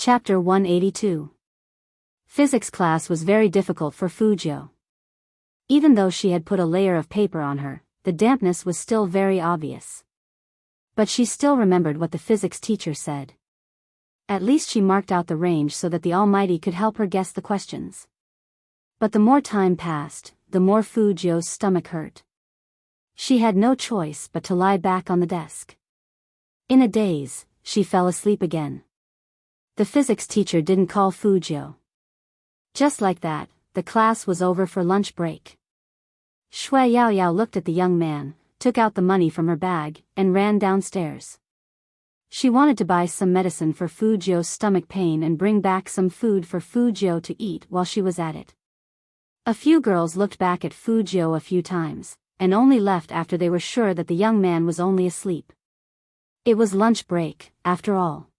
Chapter 182. Physics class was very difficult for Fujio. Even though she had put a layer of paper on her, the dampness was still very obvious. But she still remembered what the physics teacher said. At least she marked out the range so that the Almighty could help her guess the questions. But the more time passed, the more Fujio's stomach hurt. She had no choice but to lie back on the desk. In a daze, she fell asleep again. The physics teacher didn't call Fujio. Just like that, the class was over for lunch break. Shui Yaoyao looked at the young man, took out the money from her bag, and ran downstairs. She wanted to buy some medicine for Fujio's stomach pain and bring back some food for Fujio to eat while she was at it. A few girls looked back at Fujio a few times, and only left after they were sure that the young man was only asleep. It was lunch break, after all.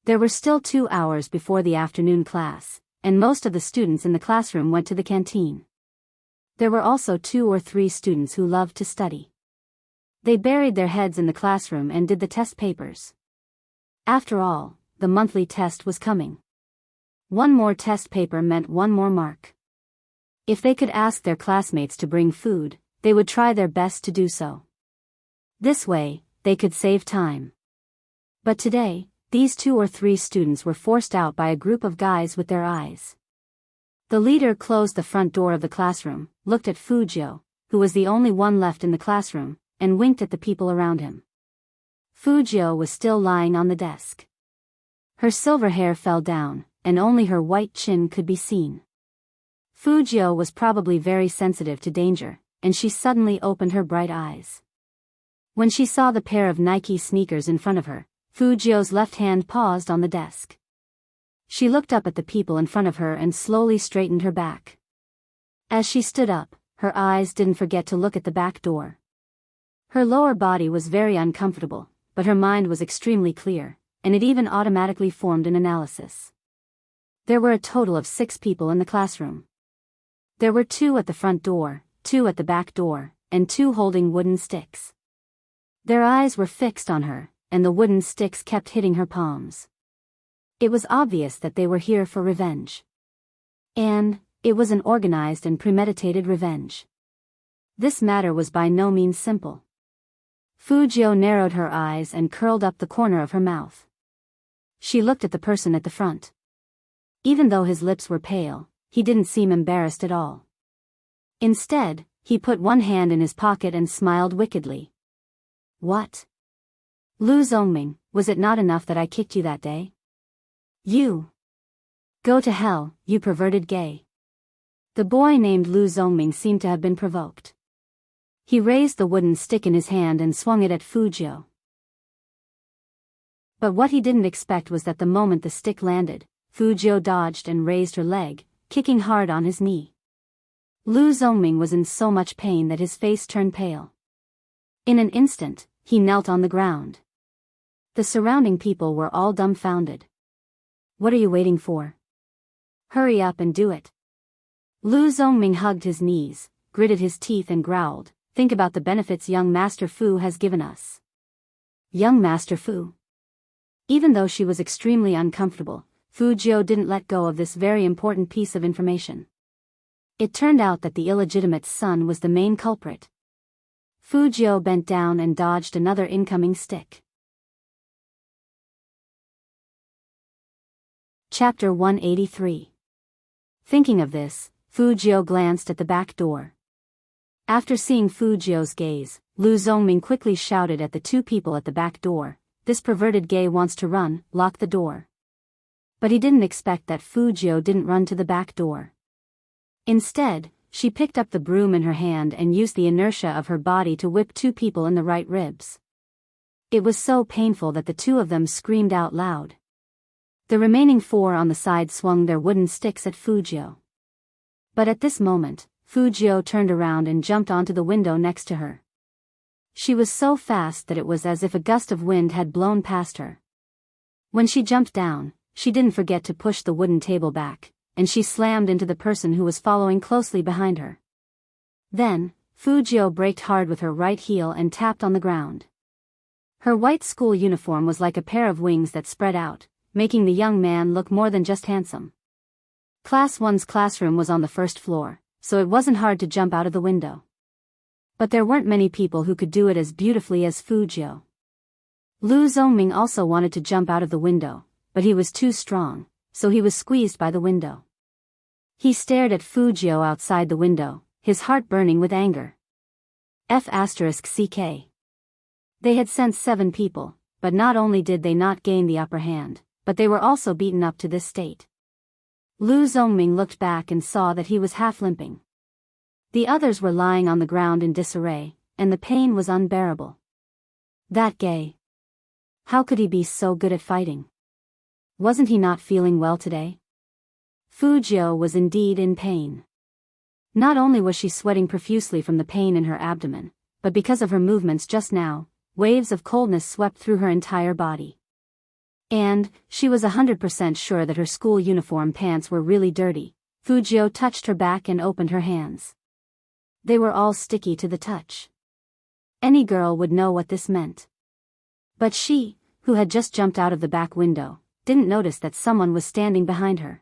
There were still 2 hours before the afternoon class, and most of the students in the classroom went to the canteen. There were also 2 or 3 students who loved to study. They buried their heads in the classroom and did the test papers. After all, the monthly test was coming. One more test paper meant one more mark. If they could ask their classmates to bring food, they would try their best to do so. This way, they could save time. But today, these 2 or 3 students were forced out by a group of guys with their eyes. The leader closed the front door of the classroom, looked at Fujio, who was the only one left in the classroom, and winked at the people around him. Fujio was still lying on the desk. Her silver hair fell down, and only her white chin could be seen. Fujio was probably very sensitive to danger, and she suddenly opened her bright eyes. When she saw the pair of Nike sneakers in front of her, Fujio's left hand paused on the desk. She looked up at the people in front of her and slowly straightened her back. As she stood up, her eyes didn't forget to look at the back door. Her lower body was very uncomfortable, but her mind was extremely clear, and it even automatically formed an analysis. There were a total of 6 people in the classroom. There were 2 at the front door, 2 at the back door, and 2 holding wooden sticks. Their eyes were fixed on her, and the wooden sticks kept hitting her palms. It was obvious that they were here for revenge. And it was an organized and premeditated revenge. This matter was by no means simple. Fujio narrowed her eyes and curled up the corner of her mouth. She looked at the person at the front. Even though his lips were pale, he didn't seem embarrassed at all. Instead, he put one hand in his pocket and smiled wickedly. "What? Lu Zongming, was it not enough that I kicked you that day? You! Go to hell, you perverted gay." The boy named Lu Zongming seemed to have been provoked. He raised the wooden stick in his hand and swung it at Fujio. But what he didn't expect was that the moment the stick landed, Fujio dodged and raised her leg, kicking hard on his knee. Lu Zongming was in so much pain that his face turned pale. In an instant, he knelt on the ground. The surrounding people were all dumbfounded. "What are you waiting for? Hurry up and do it." Lu Zongming hugged his knees, gritted his teeth and growled, "Think about the benefits young Master Fu has given us." Young Master Fu? Even though she was extremely uncomfortable, Fujio didn't let go of this very important piece of information. It turned out that the illegitimate son was the main culprit. Fujio bent down and dodged another incoming stick. Chapter 183. Thinking of this, Fujio glanced at the back door. After seeing Fujio's gaze, Lu Zongming quickly shouted at the 2 people at the back door, "This perverted gay wants to run, lock the door." But he didn't expect that Fujio didn't run to the back door. Instead, she picked up the broom in her hand and used the inertia of her body to whip 2 people in the right ribs. It was so painful that the 2 of them screamed out loud. The remaining 4 on the side swung their wooden sticks at Fujio. But at this moment, Fujio turned around and jumped onto the window next to her. She was so fast that it was as if a gust of wind had blown past her. When she jumped down, she didn't forget to push the wooden table back, and she slammed into the person who was following closely behind her. Then, Fujio braked hard with her right heel and tapped on the ground. Her white school uniform was like a pair of wings that spread out, making the young man look more than just handsome. Class 1's classroom was on the first floor, so it wasn't hard to jump out of the window. But there weren't many people who could do it as beautifully as Fujio. Lu Zhongming also wanted to jump out of the window, but he was too strong, so he was squeezed by the window. He stared at Fujio outside the window, his heart burning with anger. F***ck. They had sent 7 people, but not only did they not gain the upper hand, but they were also beaten up to this state. Lu Zhongming looked back and saw that he was half limping. The others were lying on the ground in disarray, and the pain was unbearable. That gay. How could he be so good at fighting? Wasn't he not feeling well today? Fujio was indeed in pain. Not only was she sweating profusely from the pain in her abdomen, but because of her movements just now, waves of coldness swept through her entire body. And, she was 100% sure that her school uniform pants were really dirty. Fujio touched her back and opened her hands. They were all sticky to the touch. Any girl would know what this meant. But she, who had just jumped out of the back window, didn't notice that someone was standing behind her.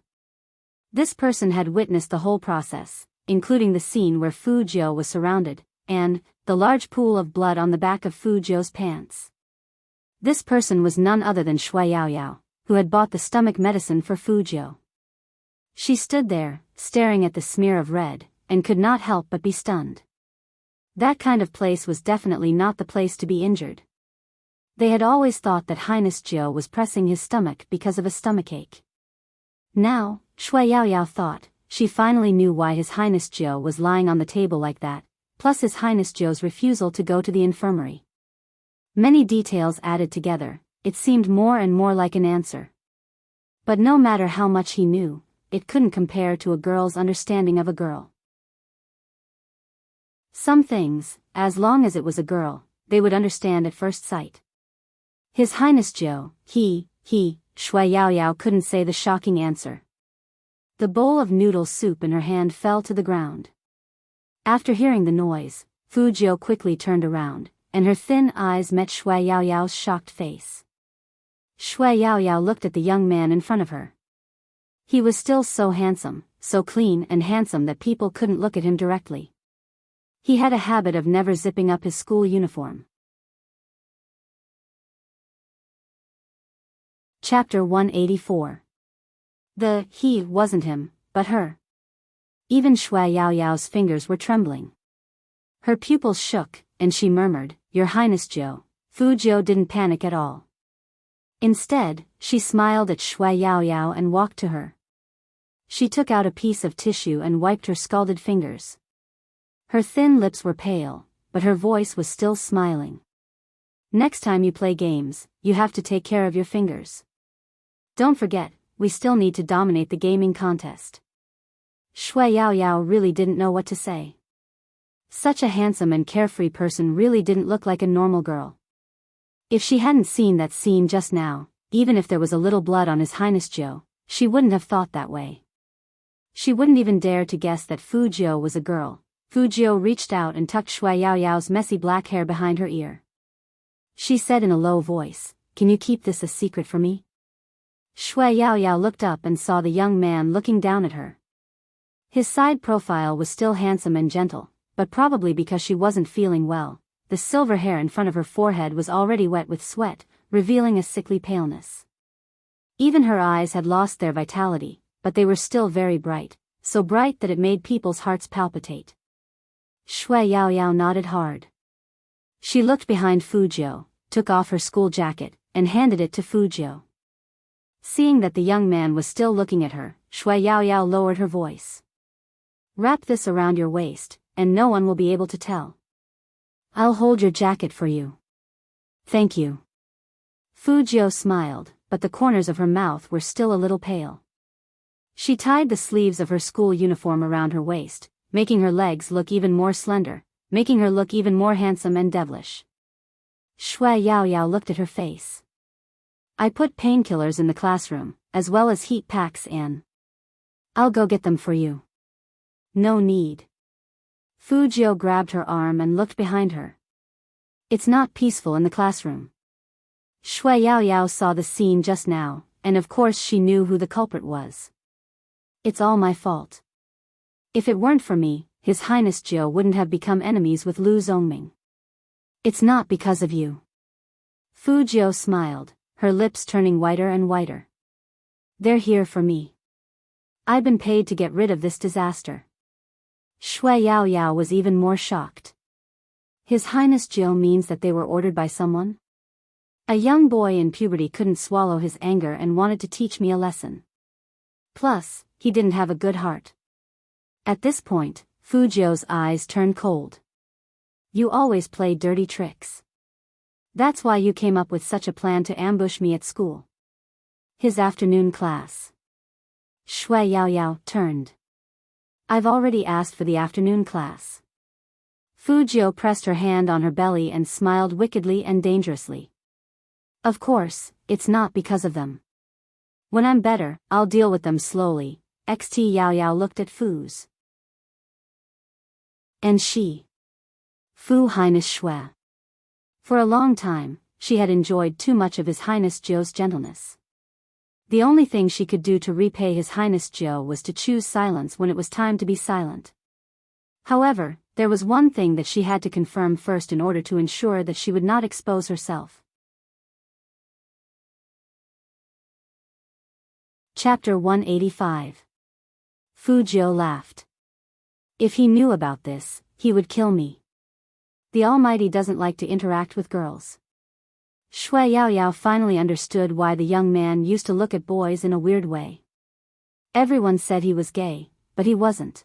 This person had witnessed the whole process, including the scene where Fujio was surrounded, and the large pool of blood on the back of Fujio's pants. This person was none other than Shui Yaoyao, who had bought the stomach medicine for Fujio. She stood there, staring at the smear of red, and could not help but be stunned. That kind of place was definitely not the place to be injured. They had always thought that Highness Jiu was pressing his stomach because of a stomachache. Now, Shui Yaoyao thought, she finally knew why His Highness Jiu was lying on the table like that, plus His Highness Jiu's refusal to go to the infirmary. Many details added together, it seemed more and more like an answer. But no matter how much he knew, it couldn't compare to a girl's understanding of a girl. Some things, as long as it was a girl, they would understand at first sight. His Highness Jiu, Shui Yaoyao couldn't say the shocking answer. The bowl of noodle soup in her hand fell to the ground. After hearing the noise, Fujio quickly turned around, and her thin eyes met Shui Yaoyao's shocked face. Shui Yaoyao looked at the young man in front of her. He was still so handsome, so clean and handsome that people couldn't look at him directly. He had a habit of never zipping up his school uniform. Chapter 184. He wasn't him, but her. Even Shui Yaoyao's fingers were trembling. Her pupils shook, and she murmured, "Your Highness Jiu." Fujio didn't panic at all. Instead, she smiled at Shui Yaoyao and walked to her. She took out a piece of tissue and wiped her scalded fingers. Her thin lips were pale, but her voice was still smiling. "Next time you play games, you have to take care of your fingers. Don't forget, we still need to dominate the gaming contest." Shui Yaoyao really didn't know what to say. Such a handsome and carefree person really didn't look like a normal girl. If she hadn't seen that scene just now, even if there was a little blood on His Highness Jiu, she wouldn't have thought that way. She wouldn't even dare to guess that Fujio was a girl. Fujio reached out and tucked Shui Yaoyao's messy black hair behind her ear. She said in a low voice, "Can you keep this a secret for me?" Shui Yaoyao looked up and saw the young man looking down at her. His side profile was still handsome and gentle, but probably because she wasn't feeling well, the silver hair in front of her forehead was already wet with sweat, revealing a sickly paleness. Even her eyes had lost their vitality, but they were still very bright, so bright that it made people's hearts palpitate. Shui Yaoyao nodded hard. She looked behind Fujio, took off her school jacket, and handed it to Fujio. Seeing that the young man was still looking at her, Shui Yaoyao lowered her voice. "Wrap this around your waist, and no one will be able to tell. I'll hold your jacket for you." "Thank you." Fujio smiled, but the corners of her mouth were still a little pale. She tied the sleeves of her school uniform around her waist, making her legs look even more slender, making her look even more handsome and devilish. Shui Yaoyao looked at her face. "I put painkillers in the classroom, as well as heat packs and I'll go get them for you." "No need." Fujio grabbed her arm and looked behind her. "It's not peaceful in the classroom." Shui Yaoyao saw the scene just now, and of course she knew who the culprit was. It's all my fault. If it weren't for me, His Highness Jiao wouldn't have become enemies with Lu Zongming. It's not because of you. Fu Jiao smiled, her lips turning whiter and whiter. They're here for me. I've been paid to get rid of this disaster. Shui Yaoyao was even more shocked. His Highness Jiao means that they were ordered by someone? A young boy in puberty couldn't swallow his anger and wanted to teach me a lesson. Plus, he didn't have a good heart. At this point, Fu Jiao's eyes turned cold. You always play dirty tricks. That's why you came up with such a plan to ambush me at school. His afternoon class. Shui Yaoyao turned. I've already asked for the afternoon class. Fu Jiao pressed her hand on her belly and smiled wickedly and dangerously. Of course, it's not because of them. When I'm better, I'll deal with them slowly. XT Yaoyao looked at Fu's. And she. Fu Highness Shui. For a long time, she had enjoyed too much of His Highness Jiao's gentleness. The only thing she could do to repay His Highness Jiao was to choose silence when it was time to be silent. However, there was one thing that she had to confirm first in order to ensure that she would not expose herself. Chapter 185. Fu Jiao laughed. If he knew about this, he would kill me. The Almighty doesn't like to interact with girls. Shui Yaoyao finally understood why the young man used to look at boys in a weird way. Everyone said he was gay, but he wasn't.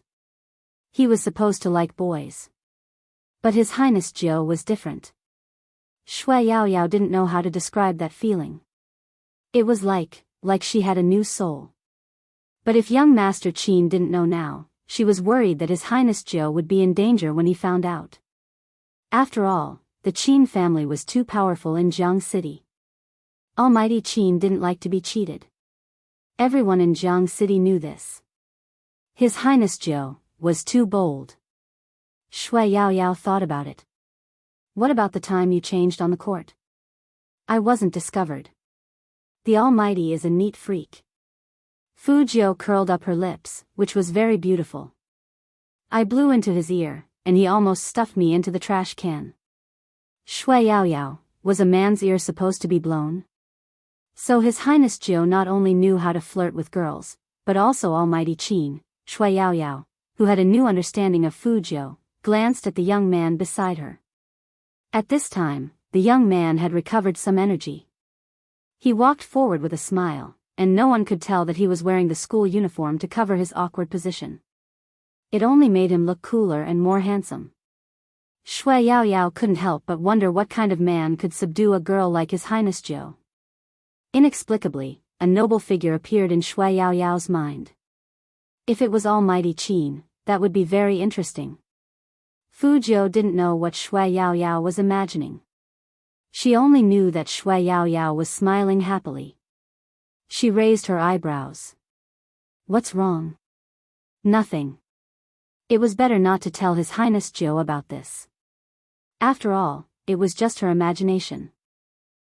He was supposed to like boys. But His Highness Jiao was different. Shui Yaoyao didn't know how to describe that feeling. It was like she had a new soul. But if young Master Qin didn't know now, she was worried that His Highness Jiao would be in danger when he found out. After all, the Qin family was too powerful in Jiang City. Almighty Qin didn't like to be cheated. Everyone in Jiang City knew this. His Highness Jiao was too bold. Shui Yaoyao thought about it. What about the time you changed on the court? I wasn't discovered. The Almighty is a neat freak. Fu Jiao curled up her lips, which was very beautiful. I blew into his ear, and he almost stuffed me into the trash can. Shui Yaoyao, was a man's ear supposed to be blown? So His Highness Jiao not only knew how to flirt with girls, but also Almighty Qin. Shui Yaoyao, who had a new understanding of Fu Jiao, glanced at the young man beside her. At this time, the young man had recovered some energy. He walked forward with a smile, and no one could tell that he was wearing the school uniform to cover his awkward position. It only made him look cooler and more handsome. Shui Yaoyao couldn't help but wonder what kind of man could subdue a girl like His Highness Jiao. Inexplicably, a noble figure appeared in Shui Yaoyao's mind. If it was Almighty Qin, that would be very interesting. Fu Jiao didn't know what Shui Yaoyao was imagining. She only knew that Shui Yaoyao was smiling happily. She raised her eyebrows. What's wrong? Nothing. It was better not to tell His Highness Jiao about this. After all, it was just her imagination.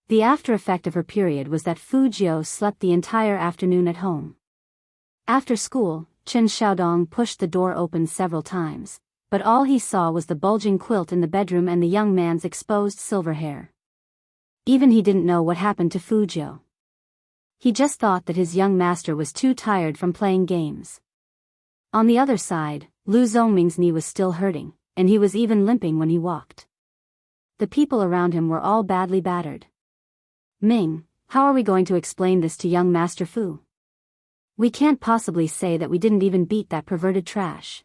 The after effect of her period was that Fu Jiao slept the entire afternoon at home. After school, Chen Xiaodong pushed the door open several times, but all he saw was the bulging quilt in the bedroom and the young man's exposed silver hair. Even he didn't know what happened to Fu Jiao. He just thought that his young master was too tired from playing games. On the other side, Lu Zongming's knee was still hurting, and he was even limping when he walked. The people around him were all badly battered. Ming, how are we going to explain this to young Master Fu? We can't possibly say that we didn't even beat that perverted trash.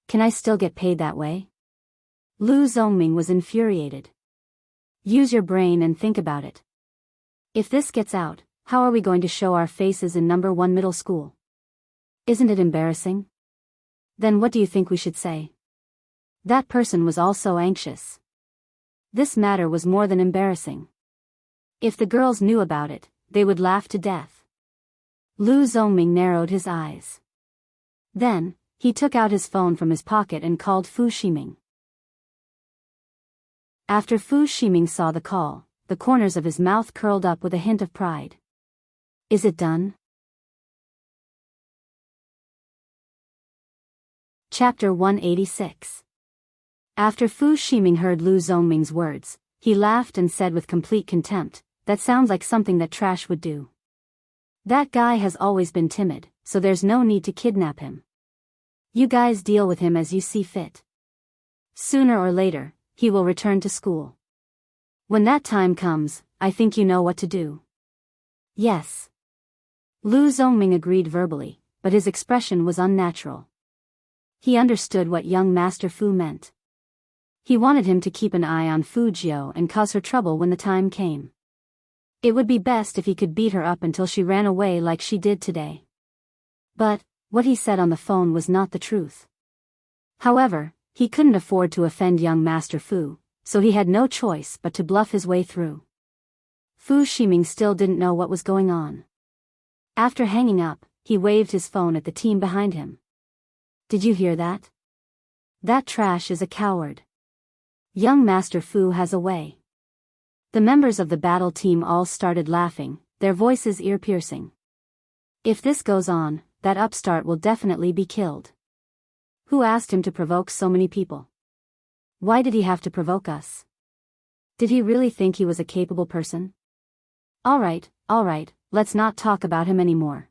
Can I still get paid that way? Lu Zongming was infuriated. Use your brain and think about it. If this gets out, how are we going to show our faces in number 1 middle school? Isn't it embarrassing? Then what do you think we should say? That person was also anxious. This matter was more than embarrassing. If the girls knew about it, they would laugh to death. Lu Zongming narrowed his eyes. Then, he took out his phone from his pocket and called Fu Shiming. After Fu Shiming saw the call, the corners of his mouth curled up with a hint of pride. Is it done? Chapter 186. After Fu Ximing heard Lu Zhongming's words, he laughed and said with complete contempt, "That sounds like something that trash would do. That guy has always been timid, so there's no need to kidnap him. You guys deal with him as you see fit. Sooner or later, he will return to school. When that time comes, I think you know what to do." Yes. Lu Zhongming agreed verbally, but his expression was unnatural. He understood what young Master Fu meant. He wanted him to keep an eye on Fu Jiu and cause her trouble when the time came. It would be best if he could beat her up until she ran away like she did today. But what he said on the phone was not the truth. However, he couldn't afford to offend young Master Fu, so he had no choice but to bluff his way through. Fu Ximing still didn't know what was going on. After hanging up, he waved his phone at the team behind him. "Did you hear that? That trash is a coward. Young Master Fu has a way." The members of the battle team all started laughing, their voices ear-piercing. "If this goes on, that upstart will definitely be killed. Who asked him to provoke so many people? Why did he have to provoke us? Did he really think he was a capable person? All right, let's not talk about him anymore.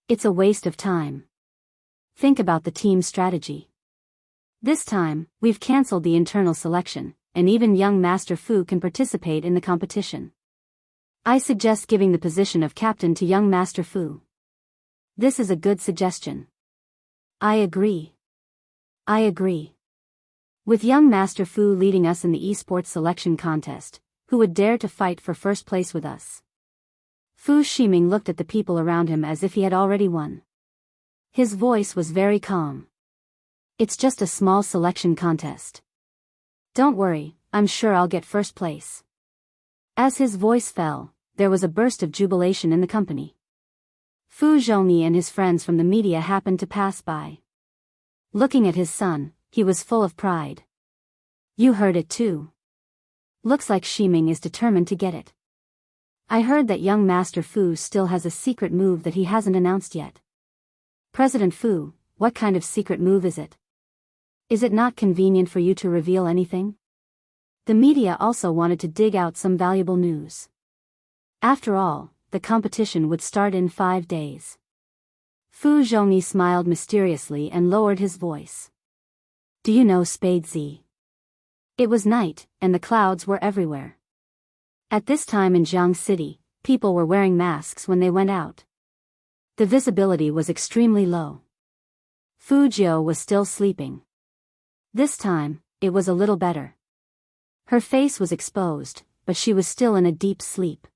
It's a waste of time. Think about the team strategy. This time, we've cancelled the internal selection, and even young Master Fu can participate in the competition. I suggest giving the position of captain to young Master Fu. This is a good suggestion." I agree. With young Master Fu leading us in the esports selection contest, who would dare to fight for first place with us? Fu Ximing looked at the people around him as if he had already won. His voice was very calm. "It's just a small selection contest. Don't worry, I'm sure I'll get first place." As his voice fell, there was a burst of jubilation in the company. Fu Zhongyi and his friends from the media happened to pass by. Looking at his son, he was full of pride. "You heard it too. Looks like Ximing is determined to get it. I heard that young Master Fu still has a secret move that he hasn't announced yet. President Fu, what kind of secret move is it? Is it not convenient for you to reveal anything?" The media also wanted to dig out some valuable news. After all, the competition would start in 5 days. Fu Zhongyi smiled mysteriously and lowered his voice. "Do you know Spade Z?" It was night, and the clouds were everywhere. At this time in Jiang City, people were wearing masks when they went out. The visibility was extremely low. Fu Jiu was still sleeping. This time, it was a little better. Her face was exposed, but she was still in a deep sleep.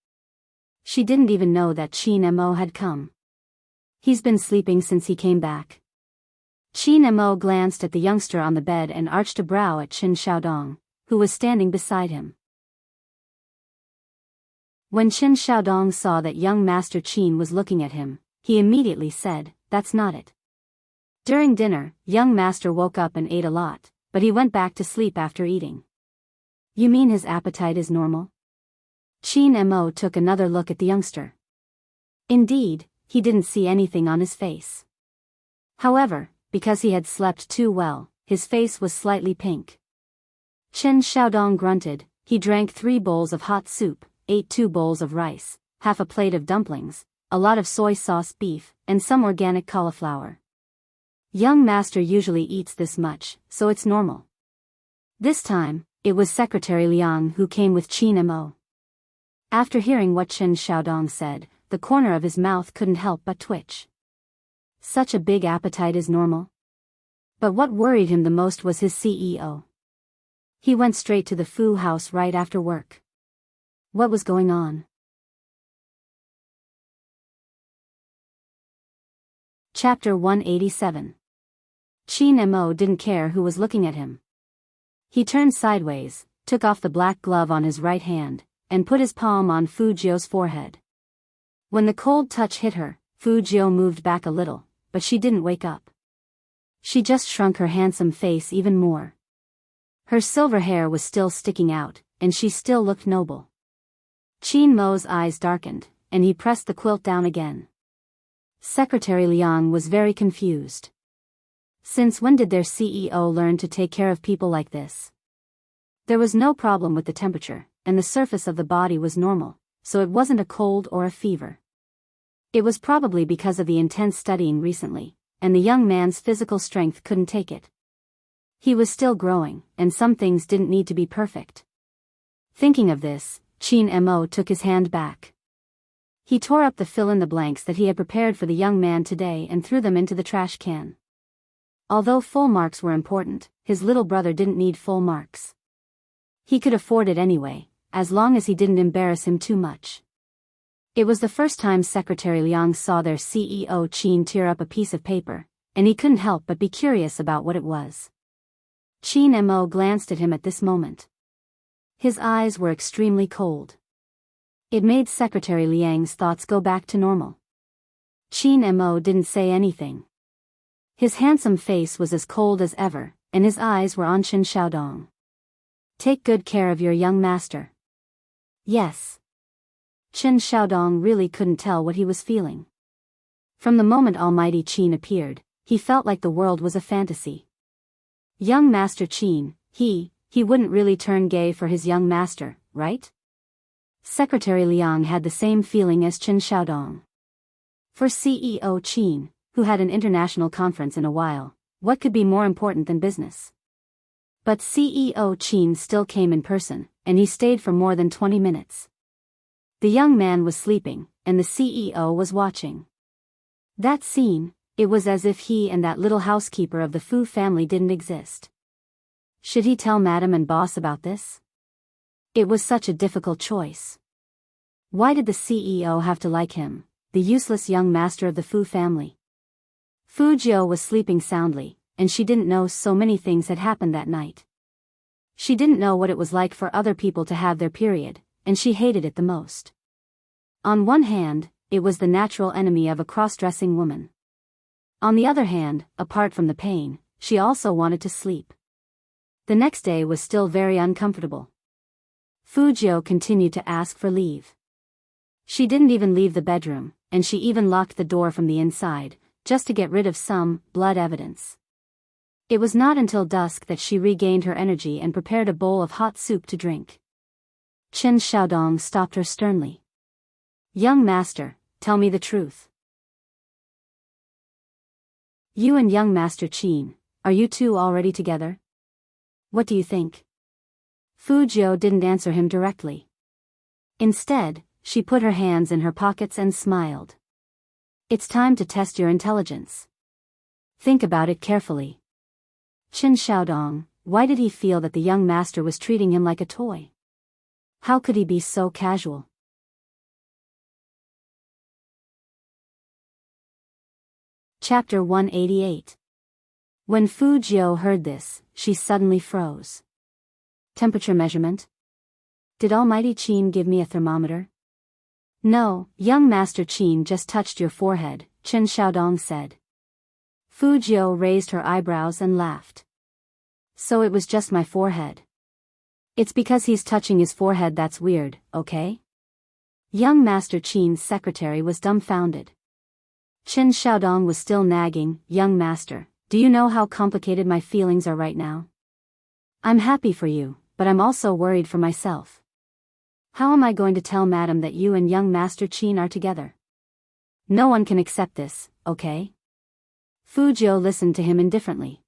She didn't even know that Qin Mo had come. "He's been sleeping since he came back." Qin Mo glanced at the youngster on the bed and arched a brow at Qin Xiaodong, who was standing beside him. When Qin Xiaodong saw that young Master Qin was looking at him, he immediately said, "That's not it." During dinner, young Master woke up and ate a lot, but he went back to sleep after eating. "You mean his appetite is normal?" Qin Mo took another look at the youngster. Indeed, he didn't see anything on his face. However, because he had slept too well, his face was slightly pink. Qin Xiaodong grunted. He drank 3 bowls of hot soup, ate 2 bowls of rice, half a plate of dumplings, a lot of soy sauce beef, and some organic cauliflower. Young Master usually eats this much, so it's normal. This time, it was Secretary Liang who came with Qin Mo. After hearing what Qin Xiaodong said, the corner of his mouth couldn't help but twitch. Such a big appetite is normal? But what worried him the most was his CEO. He went straight to the Fu house right after work. What was going on? Chapter 187. Qin Mo didn't care who was looking at him. He turned sideways, took off the black glove on his right hand, and put his palm on Fu Jiu's forehead. When the cold touch hit her, Fu Jiu moved back a little, but she didn't wake up. She just shrunk her handsome face even more. Her silver hair was still sticking out, and she still looked noble. Qin Mo's eyes darkened, and he pressed the quilt down again. Secretary Liang was very confused. Since when did their CEO learn to take care of people like this? There was no problem with the temperature, and the surface of the body was normal, so it wasn't a cold or a fever. It was probably because of the intense studying recently, and the young man's physical strength couldn't take it. He was still growing, and some things didn't need to be perfect. Thinking of this, Qin Mo took his hand back. He tore up the fill-in-the-blanks that he had prepared for the young man today and threw them into the trash can. Although full marks were important, his little brother didn't need full marks. He could afford it anyway, as long as he didn't embarrass him too much. It was the first time Secretary Liang saw their CEO Qin tear up a piece of paper, and he couldn't help but be curious about what it was. Qin Mo glanced at him at this moment. His eyes were extremely cold. It made Secretary Liang's thoughts go back to normal. Qin Mo didn't say anything. His handsome face was as cold as ever, and his eyes were on Qin Xiaodong. Take good care of your young master. Yes. Qin Xiaodong really couldn't tell what he was feeling. From the moment Almighty Qin appeared, he felt like the world was a fantasy. Young Master Qin, he wouldn't really turn gay for his young master, right? Secretary Liang had the same feeling as Qin Xiaodong. For CEO Qin, who had an international conference in a while, what could be more important than business? But CEO Qin still came in person, and he stayed for more than 20 minutes. The young man was sleeping, and the CEO was watching. That scene, it was as if he and that little housekeeper of the Fu family didn't exist. Should he tell Madam and Boss about this? It was such a difficult choice. Why did the CEO have to like him, the useless young master of the Fu family? Fu Jiu was sleeping soundly, and she didn't know so many things had happened that night. She didn't know what it was like for other people to have their period, and she hated it the most. On one hand, it was the natural enemy of a cross-dressing woman. On the other hand, apart from the pain, she also wanted to sleep. The next day was still very uncomfortable. Fu Jiu continued to ask for leave. She didn't even leave the bedroom, and she even locked the door from the inside, just to get rid of some blood evidence. It was not until dusk that she regained her energy and prepared a bowl of hot soup to drink. Qin Xiaodong stopped her sternly. Young master, tell me the truth. You and young Master Qin, are you two already together? What do you think? Fu Jiu didn't answer him directly. Instead, she put her hands in her pockets and smiled. It's time to test your intelligence. Think about it carefully. Qin Xiaodong, why did he feel that the young master was treating him like a toy? How could he be so casual? Chapter 188. When Fu Jiu heard this, she suddenly froze. Temperature measurement? Did Almighty Qin give me a thermometer? No, young Master Qin just touched your forehead, Qin Xiaodong said. Fu Jiu raised her eyebrows and laughed. So it was just my forehead. It's because he's touching his forehead that's weird, okay? Young Master Qin's secretary was dumbfounded. Qin Xiaodong was still nagging, young master, do you know how complicated my feelings are right now? I'm happy for you, but I'm also worried for myself. How am I going to tell Madam that you and young Master Qin are together? No one can accept this, okay? Fu Jiu listened to him indifferently.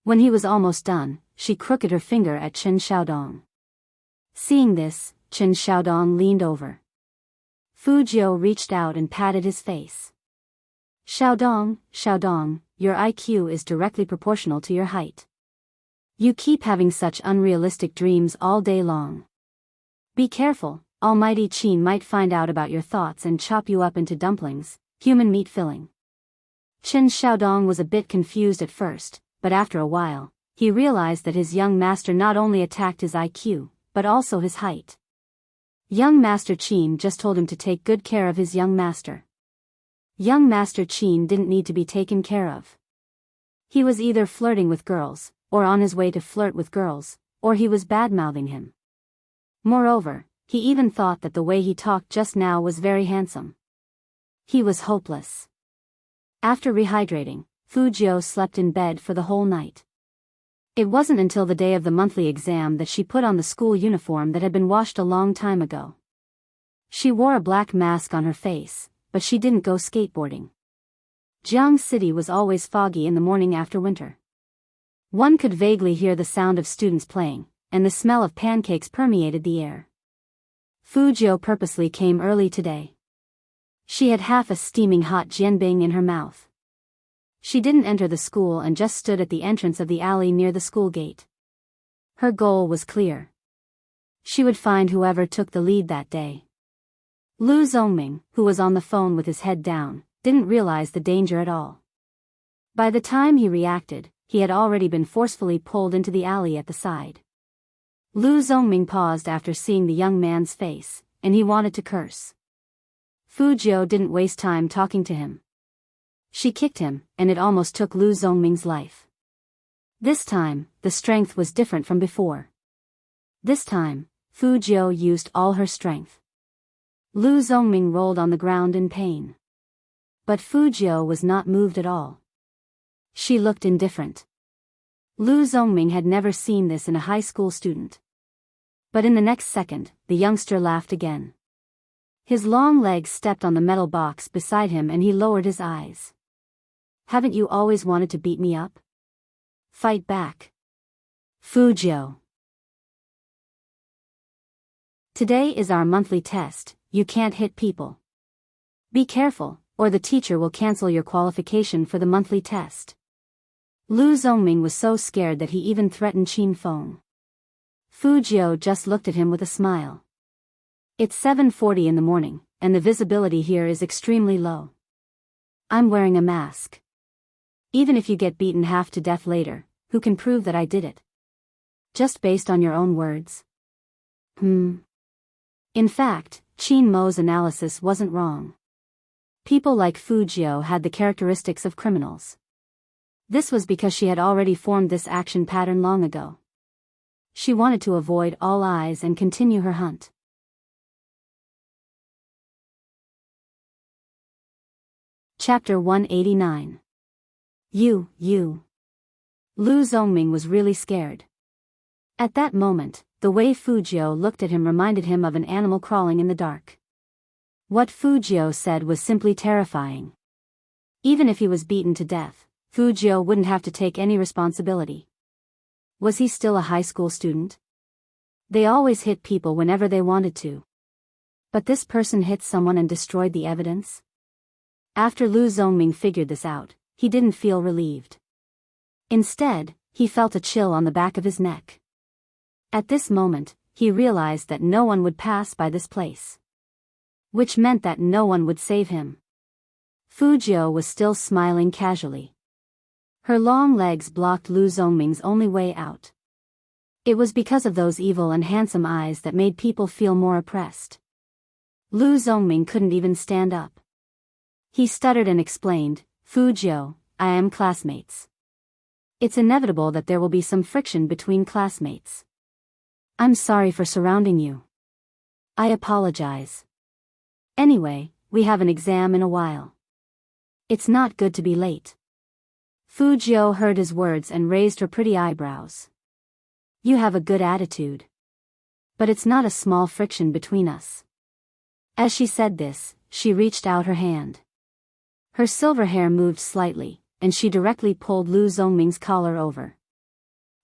When he was almost done, she crooked her finger at Qin Xiaodong. Seeing this, Qin Xiaodong leaned over. Fu Jiu reached out and patted his face. Xiaodong, your IQ is directly proportional to your height. You keep having such unrealistic dreams all day long. Be careful, Almighty Qin might find out about your thoughts and chop you up into dumplings, human meat filling. Qin Xiaodong was a bit confused at first, but after a while, he realized that his young master not only attacked his IQ, but also his height. Young Master Qin just told him to take good care of his young master. Young Master Qin didn't need to be taken care of. He was either flirting with girls, or on his way to flirt with girls, or he was bad-mouthing him. Moreover, He even thought that the way he talked just now was very handsome. He was hopeless. After rehydrating, Fujio slept in bed for the whole night. It wasn't until the day of the monthly exam that she put on the school uniform that had been washed a long time ago. She wore a black mask on her face, but she didn't go skateboarding. Jiang City was always foggy in the morning after winter. One could vaguely hear the sound of students playing, and the smell of pancakes permeated the air. Fujio purposely came early today. She had half a steaming hot jianbing in her mouth. She didn't enter the school and just stood at the entrance of the alley near the school gate. Her goal was clear. She would find whoever took the lead that day. Lu Zongming, who was on the phone with his head down, didn't realize the danger at all. By the time he reacted, he had already been forcefully pulled into the alley at the side. Lu Zongming paused after seeing the young man's face, and he wanted to curse. Fujio didn't waste time talking to him. She kicked him, and it almost took Lu Zongming's life. This time, the strength was different from before. This time, Fujio used all her strength. Lu Zongming rolled on the ground in pain. But Fujio was not moved at all. She looked indifferent. Lu Zongming had never seen this in a high school student. But in the next second, the youngster laughed again. His long legs stepped on the metal box beside him and he lowered his eyes. Haven't you always wanted to beat me up? Fight back. Fujio. Today is our monthly test. You can't hit people. Be careful, or the teacher will cancel your qualification for the monthly test. Lu Zongming was so scared that he even threatened Qin Feng. Fujio just looked at him with a smile. It's 7:40 in the morning, and the visibility here is extremely low. I'm wearing a mask. Even if you get beaten half to death later, who can prove that I did it? Just based on your own words? In fact, Qin Mo's analysis wasn't wrong. People like Fujio had the characteristics of criminals. This was because she had already formed this action pattern long ago. She wanted to avoid all eyes and continue her hunt. Chapter 189. You. Lu Zongming was really scared. At that moment, the way Fujio looked at him reminded him of an animal crawling in the dark. What Fujio said was simply terrifying. Even if he was beaten to death, Fujio wouldn't have to take any responsibility. Was he still a high school student? They always hit people whenever they wanted to. But this person hit someone and destroyed the evidence? After Lu Zongming figured this out, he didn't feel relieved. Instead, he felt a chill on the back of his neck. At this moment, he realized that no one would pass by this place. Which meant that no one would save him. Fujio was still smiling casually. Her long legs blocked Lu Zongming's only way out. It was because of those evil and handsome eyes that made people feel more oppressed. Lu Zongming couldn't even stand up. He stuttered and explained, Fujio, I am classmates. It's inevitable that there will be some friction between classmates. I'm sorry for surrounding you. I apologize. Anyway, we have an exam in a while. It's not good to be late. Fujio heard his words and raised her pretty eyebrows. You have a good attitude. But it's not a small friction between us. As she said this, she reached out her hand. Her silver hair moved slightly, and she directly pulled Lu Zongming's collar over.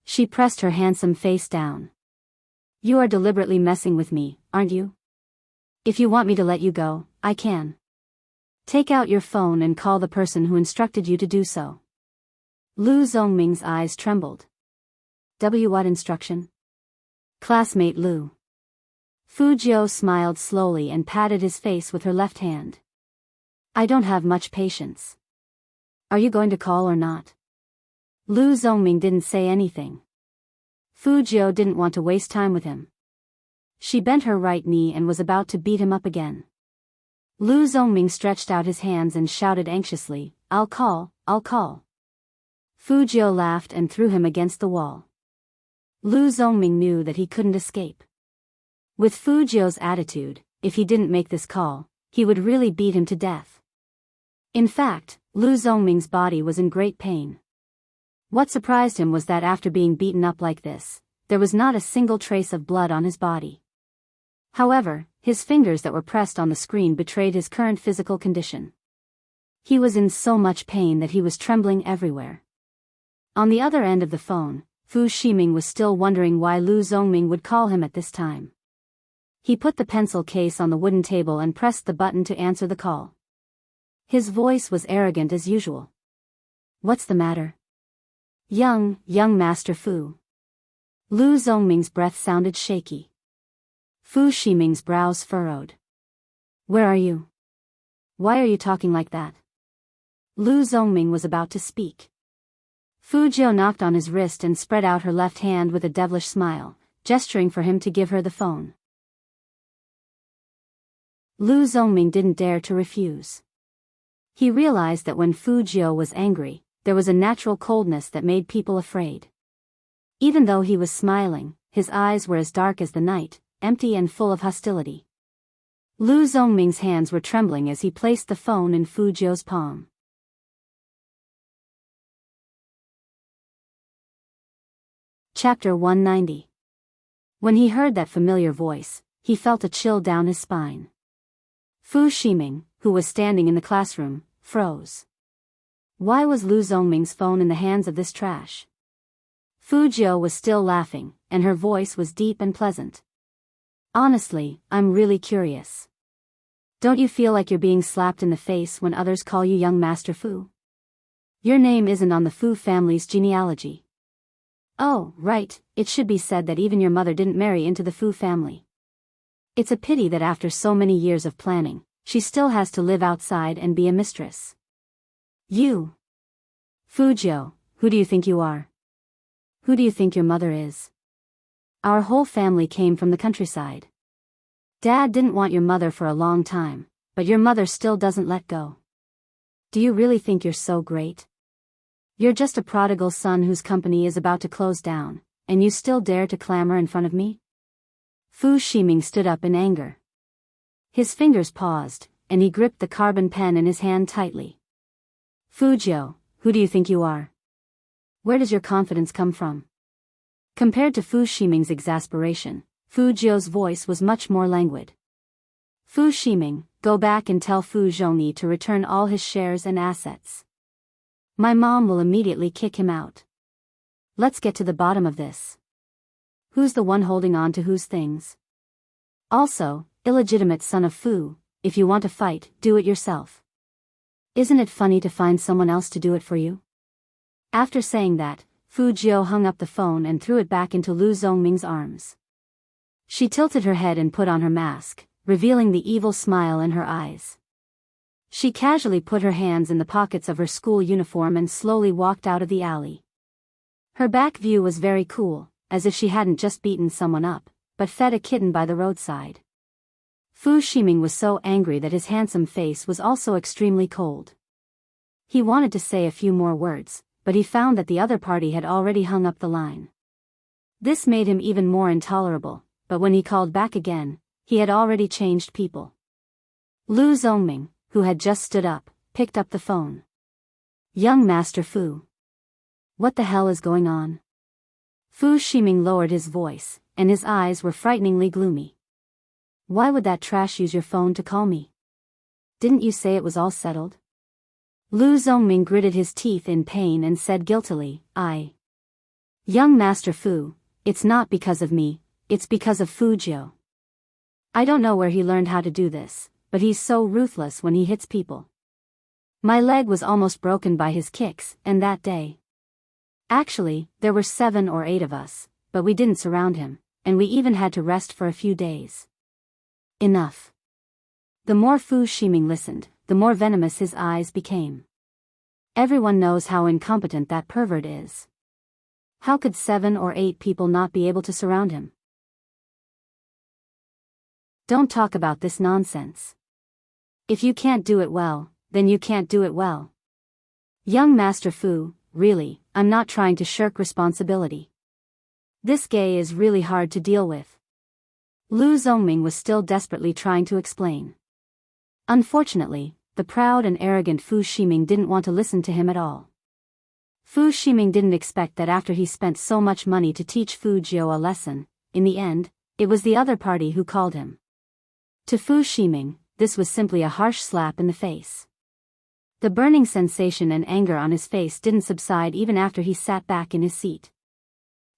She pressed her handsome face down. You are deliberately messing with me, aren't you? If you want me to let you go, I can. Take out your phone and call the person who instructed you to do so. Lu Zongming's eyes trembled. What instruction? Classmate Lu. Fujio smiled slowly and patted his face with her left hand. I don't have much patience. Are you going to call or not? Lu Zongming didn't say anything. Fujio didn't want to waste time with him. She bent her right knee and was about to beat him up again. Lu Zongming stretched out his hands and shouted anxiously, I'll call. Fujio laughed and threw him against the wall. Lu Zongming knew that he couldn't escape. With Fu Jiu's attitude, if he didn't make this call, he would really beat him to death. In fact, Lu Zhongming's body was in great pain. What surprised him was that after being beaten up like this, there was not a single trace of blood on his body. However, his fingers that were pressed on the screen betrayed his current physical condition. He was in so much pain that he was trembling everywhere. On the other end of the phone, Fu Ximing was still wondering why Lu Zhongming would call him at this time. He put the pencil case on the wooden table and pressed the button to answer the call. His voice was arrogant as usual. "What's the matter?" Young Master Fu." Lu Zhongming's breath sounded shaky. Fu Ximing's brows furrowed. "Where are you? Why are you talking like that?" Lu Zhongming was about to speak. Fu Jiu knocked on his wrist and spread out her left hand with a devilish smile, gesturing for him to give her the phone. Lu Zhongming didn't dare to refuse. He realized that when Fu Jiu was angry, there was a natural coldness that made people afraid. Even though he was smiling, his eyes were as dark as the night, empty and full of hostility. Lu Zhongming's hands were trembling as he placed the phone in Fu Jiu's palm. Chapter 190. When he heard that familiar voice, he felt a chill down his spine. Fu Ximing, who was standing in the classroom, froze. Why was Lu Zhongming's phone in the hands of this trash? Fu Jiu was still laughing, and her voice was deep and pleasant. "Honestly, I'm really curious. Don't you feel like you're being slapped in the face when others call you young Master Fu? Your name isn't on the Fu family's genealogy." "Oh, right, it should be said that even your mother didn't marry into the Fu family. It's a pity that after so many years of planning, she still has to live outside and be a mistress." "You. Fu Jiu, who do you think you are? Who do you think your mother is? Our whole family came from the countryside. Dad didn't want your mother for a long time, but your mother still doesn't let go. Do you really think you're so great? You're just a prodigal son whose company is about to close down, and you still dare to clamor in front of me?" Fu Ximing stood up in anger. His fingers paused, and he gripped the carbon pen in his hand tightly. "Fu Jiu, who do you think you are? Where does your confidence come from?" Compared to Fu Ximing's exasperation, Fu Jiu's voice was much more languid. "Fu Ximing, go back and tell Fu Zhongyi to return all his shares and assets. My mom will immediately kick him out. Let's get to the bottom of this. Who's the one holding on to whose things? Also, illegitimate son of Fu, if you want to fight, do it yourself. Isn't it funny to find someone else to do it for you?" After saying that, Fu Jiu hung up the phone and threw it back into Lu Zhongming's arms. She tilted her head and put on her mask, revealing the evil smile in her eyes. She casually put her hands in the pockets of her school uniform and slowly walked out of the alley. Her back view was very cool, as if she hadn't just beaten someone up, but fed a kitten by the roadside. Fu Ximing was so angry that his handsome face was also extremely cold. He wanted to say a few more words, but he found that the other party had already hung up the line. This made him even more intolerable, but when he called back again, he had already changed people. Lu Zhongming, who had just stood up, picked up the phone. "Young Master Fu. What the hell is going on?" Fu Ximing lowered his voice, and his eyes were frighteningly gloomy. "Why would that trash use your phone to call me? Didn't you say it was all settled?" Lu Zhongming gritted his teeth in pain and said guiltily, Young Master Fu, it's not because of me, it's because of Fu Jiu. I don't know where he learned how to do this, but he's so ruthless when he hits people. My leg was almost broken by his kicks, and that day. Actually, there were 7 or 8 of us, but we didn't surround him, and we even had to rest for a few days." Enough. The more Fu Ximing listened, the more venomous his eyes became. Everyone knows how incompetent that pervert is. How could 7 or 8 people not be able to surround him? Don't talk about this nonsense. If you can't do it well, then you can't do it well. Young Master Fu, really, I'm not trying to shirk responsibility. This gay is really hard to deal with. Lu Zhongming was still desperately trying to explain. Unfortunately, the proud and arrogant Fu Ximing didn't want to listen to him at all. Fu Ximing didn't expect that after he spent so much money to teach Fu Jiu a lesson, in the end, it was the other party who called him. To Fu Ximing, this was simply a harsh slap in the face. The burning sensation and anger on his face didn't subside even after he sat back in his seat.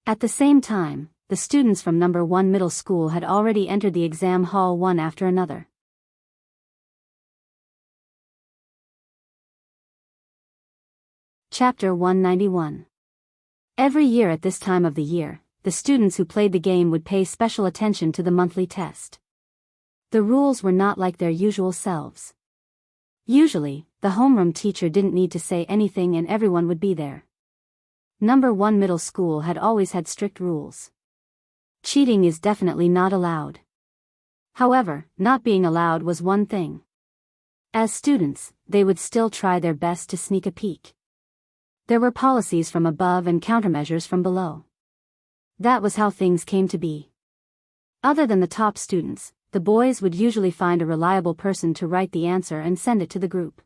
At the same time, the students from number 1 middle school had already entered the exam hall one after another. Chapter 191. Every year at this time of the year, the students who played the game would pay special attention to the monthly test. The rules were not like their usual selves. Usually, the homeroom teacher didn't need to say anything and everyone would be there. Number 1 middle school had always had strict rules. Cheating is definitely not allowed. However, not being allowed was one thing. As students, they would still try their best to sneak a peek. There were policies from above and countermeasures from below. That was how things came to be. Other than the top students, the boys would usually find a reliable person to write the answer and send it to the group.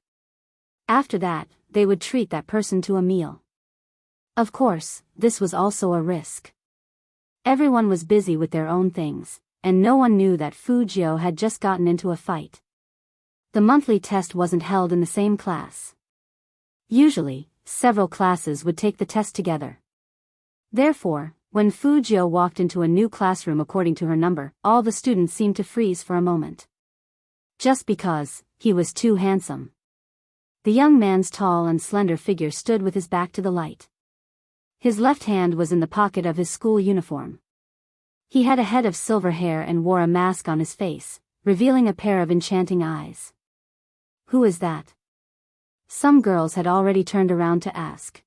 After that, they would treat that person to a meal. Of course, this was also a risk. Everyone was busy with their own things, and no one knew that Fu Jiu had just gotten into a fight. The monthly test wasn't held in the same class. Usually, several classes would take the test together. Therefore, when Fu Jiu walked into a new classroom according to her number, all the students seemed to freeze for a moment. Just because he was too handsome. The young man's tall and slender figure stood with his back to the light. His left hand was in the pocket of his school uniform. He had a head of silver hair and wore a mask on his face, revealing a pair of enchanting eyes. Who is that? Some girls had already turned around to ask.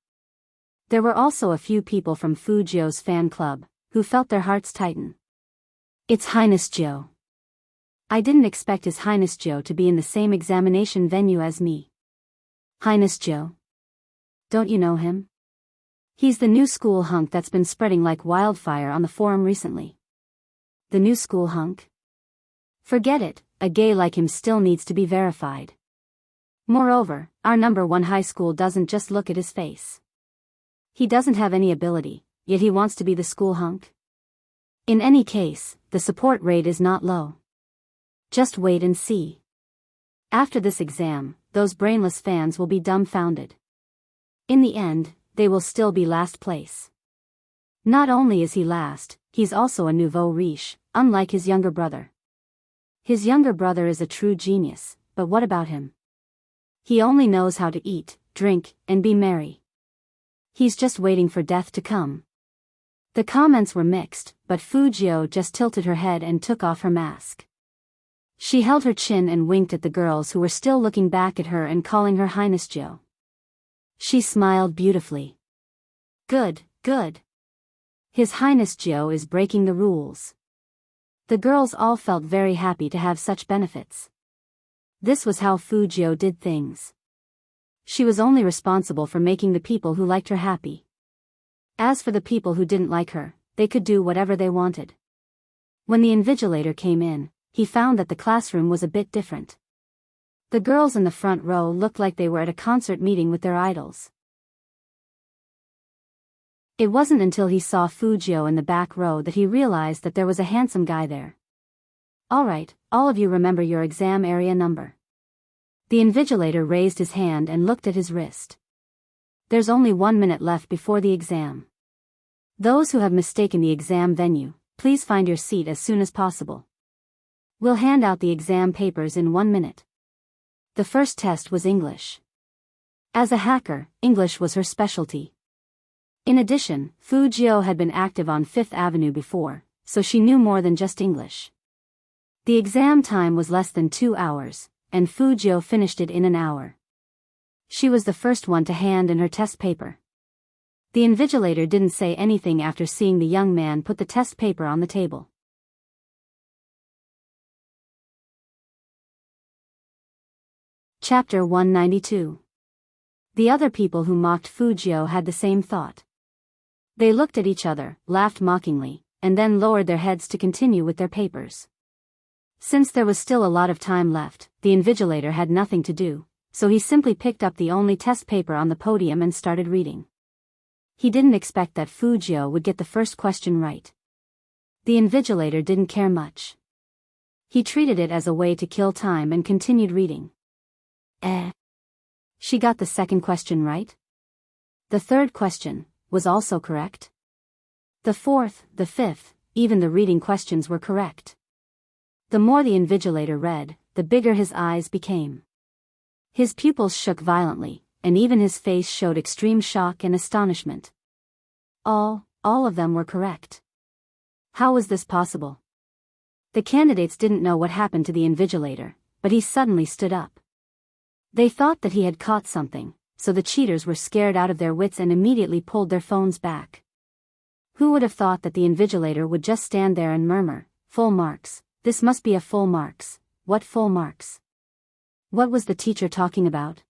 There were also a few people from Fu Jiu's fan club, who felt their hearts tighten. It's Highness Jiu. I didn't expect His Highness Jiu to be in the same examination venue as me. Highness Jiu? Don't you know him? He's the new school hunk that's been spreading like wildfire on the forum recently. The new school hunk? Forget it, a gay like him still needs to be verified. Moreover, our number 1 high school doesn't just look at his face. He doesn't have any ability, yet he wants to be the school hunk. In any case, the support rate is not low. Just wait and see. After this exam, those brainless fans will be dumbfounded. In the end, they will still be last place. Not only is he last, he's also a nouveau riche, unlike his younger brother. His younger brother is a true genius, but what about him? He only knows how to eat, drink, and be merry. He's just waiting for death to come. The comments were mixed, but Fu Jiu just tilted her head and took off her mask. She held her chin and winked at the girls who were still looking back at her and calling her Highness Jiu. She smiled beautifully. Good, good. His Highness Jiu is breaking the rules. The girls all felt very happy to have such benefits. This was how Fu Jiu did things. She was only responsible for making the people who liked her happy. As for the people who didn't like her, they could do whatever they wanted. When the invigilator came in, he found that the classroom was a bit different. The girls in the front row looked like they were at a concert meeting with their idols. It wasn't until he saw Fu Jiu in the back row that he realized that there was a handsome guy there. Alright, all of you remember your exam area number. The invigilator raised his hand and looked at his wrist. There's only 1 minute left before the exam. Those who have mistaken the exam venue, please find your seat as soon as possible. We'll hand out the exam papers in 1 minute. The first test was English. As a hacker, English was her specialty. In addition, Fu Jiu had been active on Fifth Avenue before, so she knew more than just English. The exam time was less than 2 hours, and Fu Jiu finished it in an hour. She was the first one to hand in her test paper. The invigilator didn't say anything after seeing the young man put the test paper on the table. Chapter 192. The other people who mocked Fu Jiu had the same thought. They looked at each other, laughed mockingly, and then lowered their heads to continue with their papers. Since there was still a lot of time left, the invigilator had nothing to do, so he simply picked up the only test paper on the podium and started reading. He didn't expect that Fujio would get the first question right. The invigilator didn't care much. He treated it as a way to kill time and continued reading. She got the second question right? The third question was also correct. The fourth, the fifth, even the reading questions were correct. The more the invigilator read, the bigger his eyes became. His pupils shook violently, and even his face showed extreme shock and astonishment. All of them were correct. How was this possible? The candidates didn't know what happened to the invigilator, but he suddenly stood up. They thought that he had caught something, so the cheaters were scared out of their wits and immediately pulled their phones back. Who would have thought that the invigilator would just stand there and murmur, "Full marks, this must be a full marks, what full marks?" What was the teacher talking about?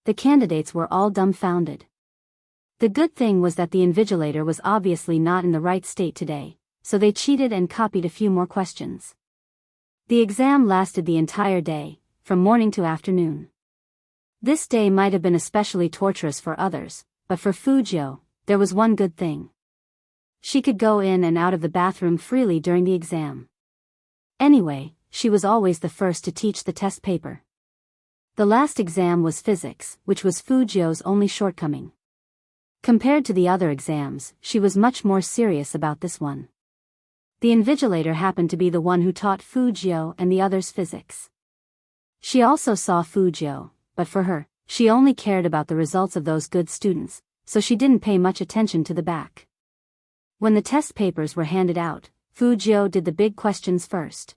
The candidates were all dumbfounded. The good thing was that the invigilator was obviously not in the right state today, so they cheated and copied a few more questions. The exam lasted the entire day, from morning to afternoon. This day might have been especially torturous for others, but for Fujio, there was one good thing. She could go in and out of the bathroom freely during the exam. Anyway, she was always the first to teach the test paper. The last exam was physics, which was Fujio's only shortcoming. Compared to the other exams, she was much more serious about this one. The invigilator happened to be the one who taught Fujio and the others physics. She also saw Fujio, but for her, she only cared about the results of those good students, so she didn't pay much attention to the back. When the test papers were handed out, Fujio did the big questions first.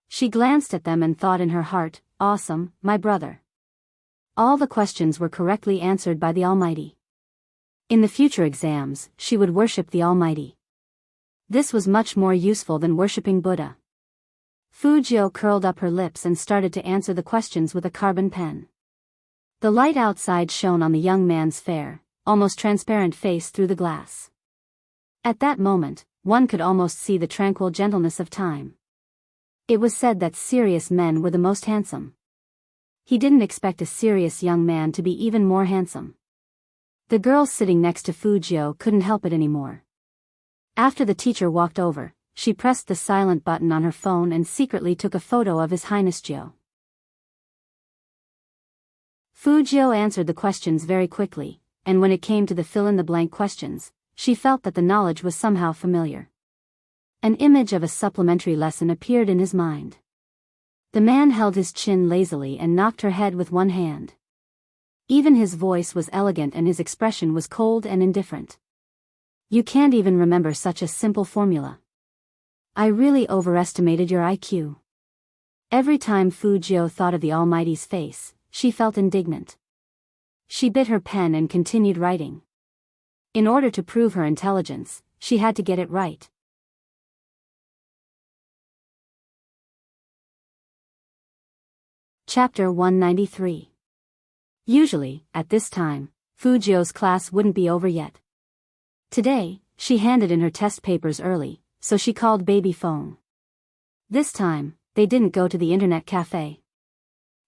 She glanced at them and thought in her heart, "Awesome, my brother." All the questions were correctly answered by the Almighty. In the future exams, she would worship the Almighty. This was much more useful than worshipping Buddha. Fujio curled up her lips and started to answer the questions with a carbon pen. The light outside shone on the young man's fair, almost transparent face through the glass. At that moment, one could almost see the tranquil gentleness of time. It was said that serious men were the most handsome. He didn't expect a serious young man to be even more handsome. The girl sitting next to Fujio couldn't help it anymore. After the teacher walked over, she pressed the silent button on her phone and secretly took a photo of His Highness Joe. Fujio answered the questions very quickly, and when it came to the fill-in-the-blank questions, she felt that the knowledge was somehow familiar. An image of a supplementary lesson appeared in his mind. The man held his chin lazily and knocked her head with one hand. Even his voice was elegant and his expression was cold and indifferent. "You can't even remember such a simple formula. I really overestimated your IQ." Every time Fujio thought of the Almighty's face, she felt indignant. She bit her pen and continued writing. In order to prove her intelligence, she had to get it right. Chapter 193. Usually, at this time, Fujio's class wouldn't be over yet. Today, she handed in her test papers early, so she called baby phone. This time, they didn't go to the internet cafe.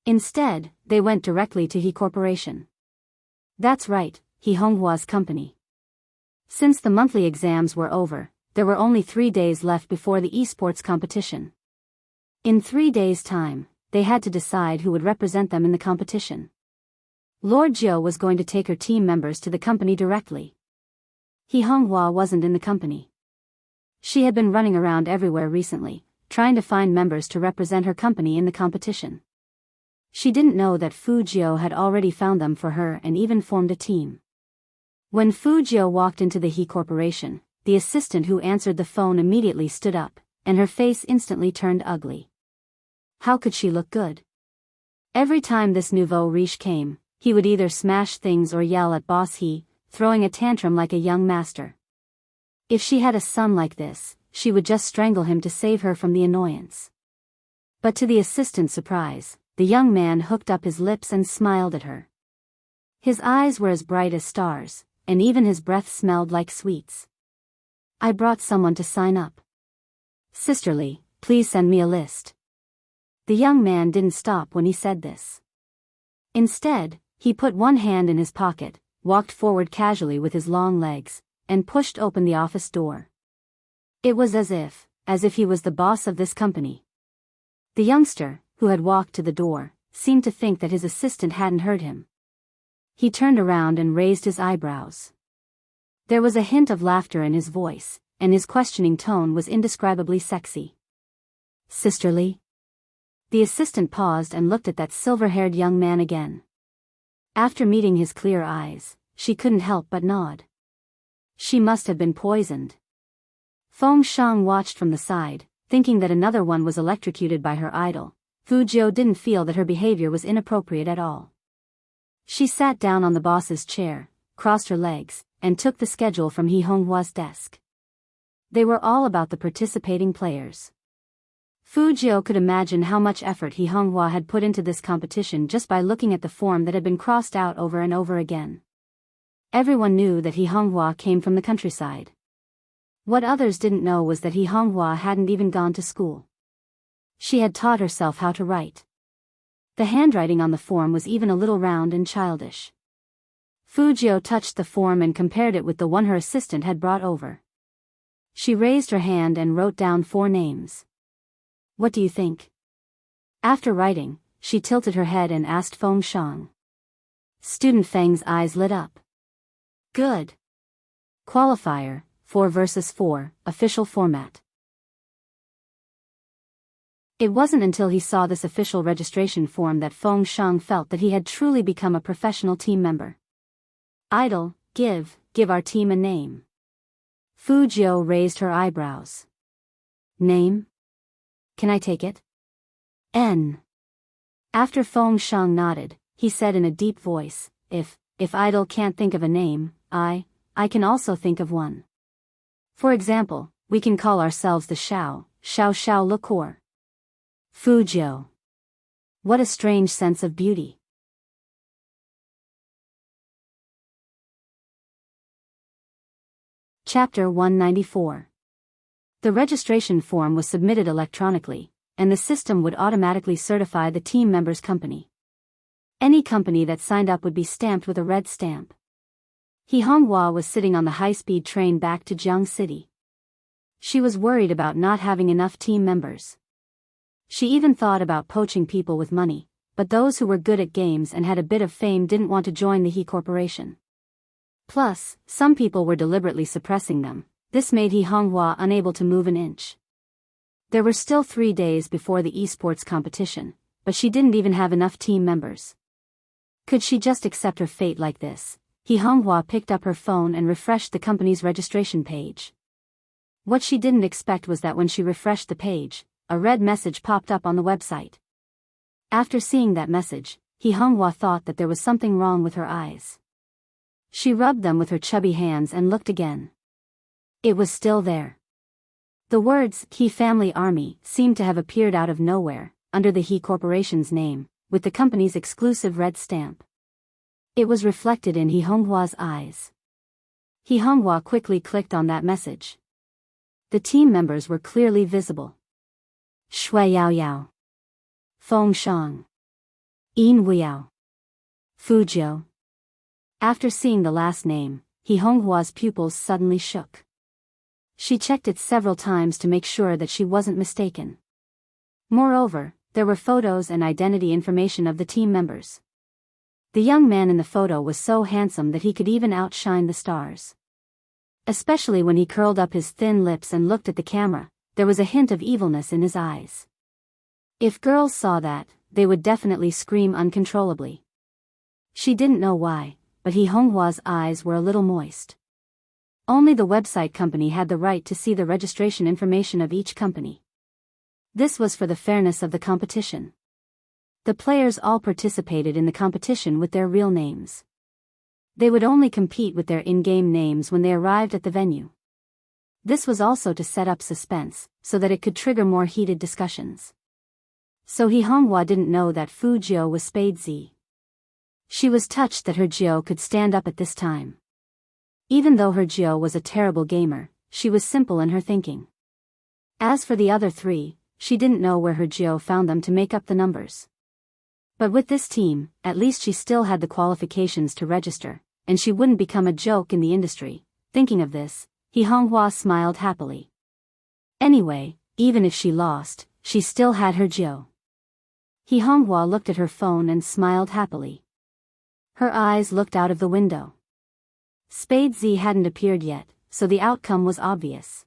Instead, they went directly to He Corporation. That's right, He Honghua's company. Since the monthly exams were over, there were only 3 days left before the esports competition. In 3 days' time, they had to decide who would represent them in the competition. Lord Jiu was going to take her team members to the company directly. He Honghua wasn't in the company. She had been running around everywhere recently, trying to find members to represent her company in the competition. She didn't know that Fujio had already found them for her and even formed a team. When Fujio walked into the He Corporation, the assistant who answered the phone immediately stood up, and her face instantly turned ugly. How could she look good? Every time this nouveau riche came, he would either smash things or yell at Boss He, throwing a tantrum like a young master. If she had a son like this, she would just strangle him to save her from the annoyance. But to the assistant's surprise, the young man hooked up his lips and smiled at her. His eyes were as bright as stars, and even his breath smelled like sweets. I brought someone to sign up. Sisterly, please send me a list. The young man didn't stop when he said this. Instead, he put one hand in his pocket, walked forward casually with his long legs, and pushed open the office door. It was as if he was the boss of this company. The youngster, who had walked to the door, seemed to think that his assistant hadn't heard him. He turned around and raised his eyebrows. There was a hint of laughter in his voice, and his questioning tone was indescribably sexy. Sisterly? The assistant paused and looked at that silver-haired young man again. After meeting his clear eyes, she couldn't help but nod. She must have been poisoned. Feng Shang watched from the side, thinking that another one was electrocuted by her idol. Fu Jiu didn't feel that her behavior was inappropriate at all. She sat down on the boss's chair, crossed her legs, and took the schedule from He Honghua's desk. They were all about the participating players. Fu Jiu could imagine how much effort He Honghua had put into this competition just by looking at the form that had been crossed out over and over again. Everyone knew that He Honghua came from the countryside. What others didn't know was that He Honghua hadn't even gone to school. She had taught herself how to write. The handwriting on the form was even a little round and childish. Fu Jiu touched the form and compared it with the one her assistant had brought over. She raised her hand and wrote down 4 names. What do you think? After writing, she tilted her head and asked Feng Shang. Student Feng's eyes lit up. Good. Qualifier, 4 versus 4, official format. It wasn't until he saw this official registration form that Feng Shang felt that he had truly become a professional team member. Idol, give our team a name. Fu Jiu raised her eyebrows. Name? Can I take it? N. After Feng Shang nodded, he said in a deep voice, If Idol can't think of a name, I can also think of one. For example, we can call ourselves the Shao Liqueur. Fu Jiu. What a strange sense of beauty. Chapter 194. The registration form was submitted electronically, and the system would automatically certify the team member's company. Any company that signed up would be stamped with a red stamp. He Honghua was sitting on the high-speed train back to Jiang City. She was worried about not having enough team members. She even thought about poaching people with money, but those who were good at games and had a bit of fame didn't want to join the He Corporation. Plus, some people were deliberately suppressing them. This made He Honghua unable to move an inch. There were still 3 days before the esports competition, but she didn't even have enough team members. Could she just accept her fate like this? He Honghua picked up her phone and refreshed the company's registration page. What she didn't expect was that when she refreshed the page, a red message popped up on the website. After seeing that message, He Honghua thought that there was something wrong with her eyes. She rubbed them with her chubby hands and looked again. It was still there. The words, He Family Army, seemed to have appeared out of nowhere, under the He Corporation's name, with the company's exclusive red stamp. It was reflected in He Honghua's eyes. He Honghua quickly clicked on that message. The team members were clearly visible. Shui Yao Yao. Feng Shang. Yin Wuyao. Fu Jiu. After seeing the last name, He Honghua's pupils suddenly shook. She checked it several times to make sure that she wasn't mistaken. Moreover, there were photos and identity information of the team members. The young man in the photo was so handsome that he could even outshine the stars. Especially when he curled up his thin lips and looked at the camera, there was a hint of evilness in his eyes. If girls saw that, they would definitely scream uncontrollably. She didn't know why, but He Honghua's eyes were a little moist. Only the website company had the right to see the registration information of each company. This was for the fairness of the competition. The players all participated in the competition with their real names. They would only compete with their in-game names when they arrived at the venue. This was also to set up suspense, so that it could trigger more heated discussions. So He Honghua didn't know that Fu Jiu was Spade Z. She was touched that her Jiu could stand up at this time. Even though her Jiu was a terrible gamer, she was simple in her thinking. As for the other three, she didn't know where her Geo found them to make up the numbers. But with this team, at least she still had the qualifications to register, and she wouldn't become a joke in the industry. Thinking of this, He Honghua smiled happily. Anyway, even if she lost, she still had her Geo. He Honghua looked at her phone and smiled happily. Her eyes looked out of the window. Spade Z hadn't appeared yet, so the outcome was obvious.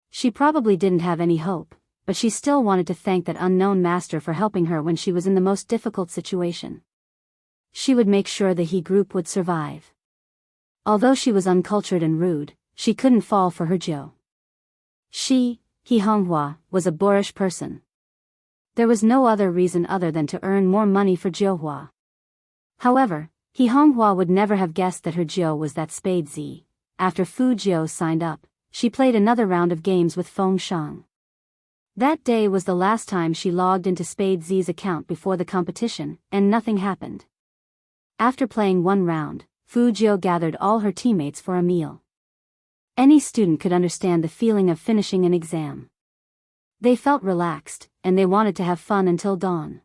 She probably didn't have any hope, but she still wanted to thank that unknown master for helping her when she was in the most difficult situation. She would make sure the He group would survive. Although she was uncultured and rude, she couldn't fall for her Joe. She, He Honghua, was a boorish person. There was no other reason other than to earn more money for Jiuhua. However, He Honghua would never have guessed that her Jiu was that Spade Z. After Fu Jiu signed up, she played another round of games with Feng Shang. That day was the last time she logged into Spade Z's account before the competition, and nothing happened. After playing one round, Fu Jiu gathered all her teammates for a meal. Any student could understand the feeling of finishing an exam. They felt relaxed, and they wanted to have fun until dawn.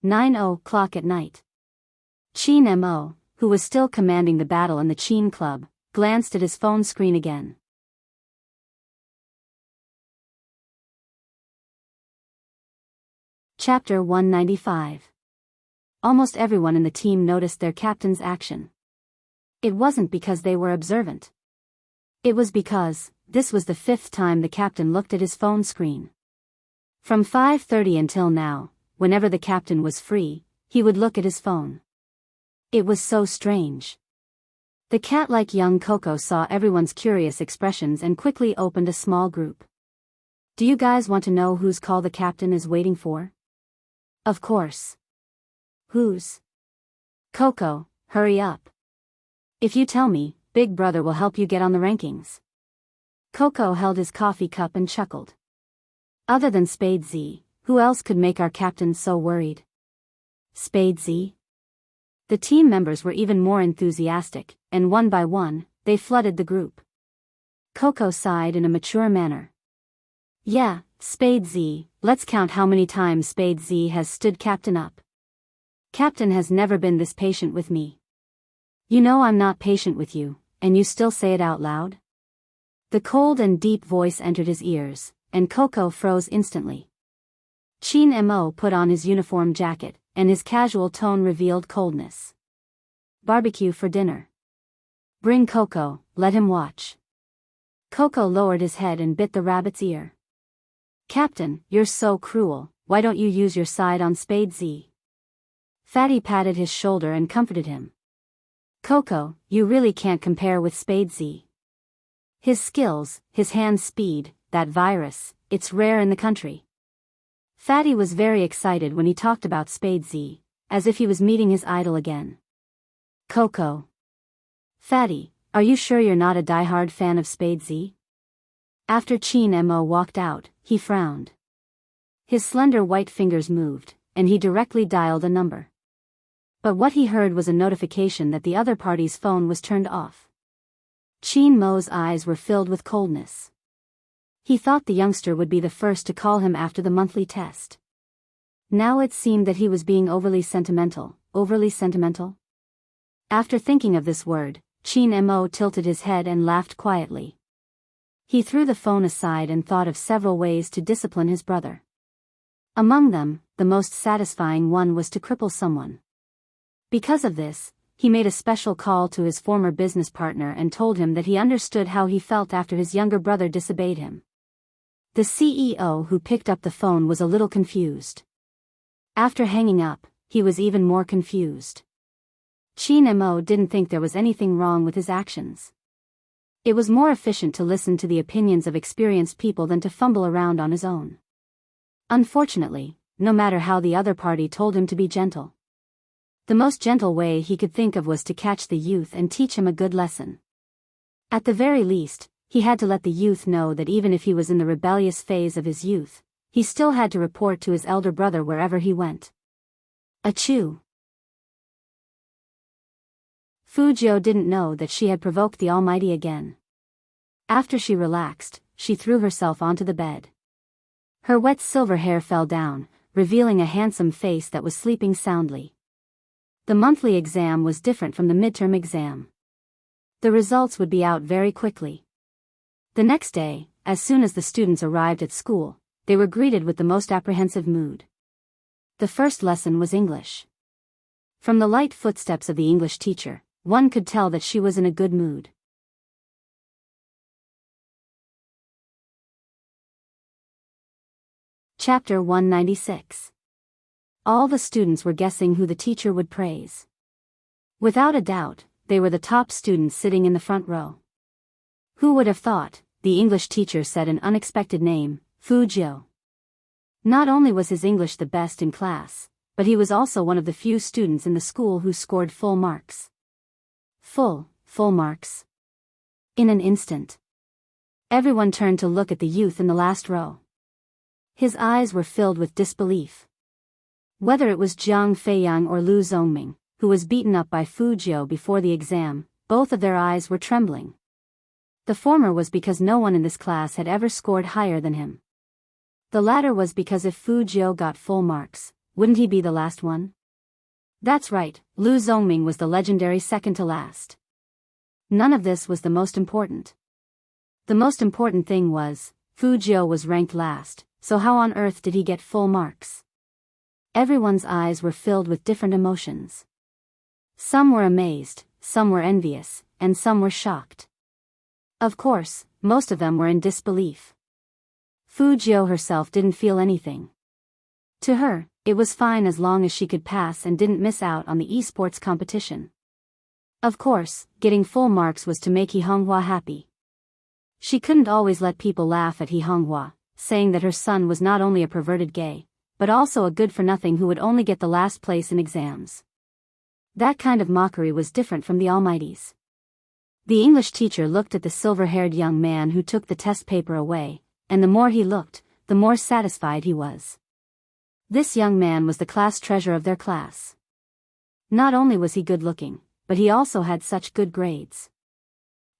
9:00 at night. Qin Mo, who was still commanding the battle in the Qin Club, glanced at his phone screen again. Chapter 195. Almost everyone in the team noticed their captain's action. It wasn't because they were observant. It was because this was the 5th time the captain looked at his phone screen. From 5:30 until now, whenever the captain was free, he would look at his phone. It was so strange. The cat-like young Coco saw everyone's curious expressions and quickly opened a small group. Do you guys want to know whose call the captain is waiting for? Of course. Whose? Coco, hurry up. If you tell me, Big Brother will help you get on the rankings. Coco held his coffee cup and chuckled. Other than Spade Z, who else could make our captain so worried? Spade Z? The team members were even more enthusiastic, and one by one, they flooded the group. Coco sighed in a mature manner. Yeah, Spade Z, let's count how many times Spade Z has stood captain up. Captain has never been this patient with me. You know I'm not patient with you, and you still say it out loud? The cold and deep voice entered his ears, and Coco froze instantly. Qin Mo put on his uniform jacket, and his casual tone revealed coldness. Barbecue for dinner. Bring Coco, let him watch. Coco lowered his head and bit the rabbit's ear. Captain, you're so cruel, why don't you use your side on Spade Z? Fatty patted his shoulder and comforted him. Coco, you really can't compare with Spade Z. His skills, his hand speed, that virus, it's rare in the country. Fatty was very excited when he talked about Spade Z, as if he was meeting his idol again. Coco. Fatty, are you sure you're not a diehard fan of Spade Z? After Qin Mo walked out, he frowned. His slender white fingers moved, and he directly dialed a number. But what he heard was a notification that the other party's phone was turned off. Qin Mo's eyes were filled with coldness. He thought the youngster would be the first to call him after the monthly test. Now it seemed that he was being overly sentimental. Overly sentimental? After thinking of this word, Qin Mo tilted his head and laughed quietly. He threw the phone aside and thought of several ways to discipline his brother. Among them, the most satisfying one was to cripple someone. Because of this, he made a special call to his former business partner and told him that he understood how he felt after his younger brother disobeyed him. The CEO who picked up the phone was a little confused. After hanging up, he was even more confused. Qin Mo didn't think there was anything wrong with his actions. It was more efficient to listen to the opinions of experienced people than to fumble around on his own. Unfortunately, no matter how the other party told him to be gentle, the most gentle way he could think of was to catch the youth and teach him a good lesson. At the very least, he had to let the youth know that even if he was in the rebellious phase of his youth, he still had to report to his elder brother wherever he went. Achoo! Fujio didn't know that she had provoked the Almighty again. After she relaxed, she threw herself onto the bed. Her wet silver hair fell down, revealing a handsome face that was sleeping soundly. The monthly exam was different from the midterm exam. The results would be out very quickly. The next day, as soon as the students arrived at school, they were greeted with the most apprehensive mood. The first lesson was English. From the light footsteps of the English teacher, one could tell that she was in a good mood. Chapter 196. All the students were guessing who the teacher would praise. Without a doubt, they were the top students sitting in the front row. Who would have thought? The English teacher said an unexpected name, Fujio. Not only was his English the best in class, but he was also one of the few students in the school who scored full marks. Full marks. In an instant, everyone turned to look at the youth in the last row. His eyes were filled with disbelief. Whether it was Jiang Feiyang or Lu Zhongming, who was beaten up by Fujio before the exam, both of their eyes were trembling. The former was because no one in this class had ever scored higher than him. The latter was because if Fujio got full marks, wouldn't he be the last one? That's right, Lu Zhongming was the legendary second to last. None of this was the most important. The most important thing was, Fujio was ranked last, so how on earth did he get full marks? Everyone's eyes were filled with different emotions. Some were amazed, some were envious, and some were shocked. Of course, most of them were in disbelief. Fujio herself didn't feel anything. To her, it was fine as long as she could pass and didn't miss out on the esports competition. Of course, getting full marks was to make He Honghua happy. She couldn't always let people laugh at He Honghua, saying that her son was not only a perverted gay, but also a good-for-nothing who would only get the last place in exams. That kind of mockery was different from the Almighty's. The English teacher looked at the silver-haired young man who took the test paper away, and the more he looked, the more satisfied he was. This young man was the class treasure of their class. Not only was he good-looking, but he also had such good grades.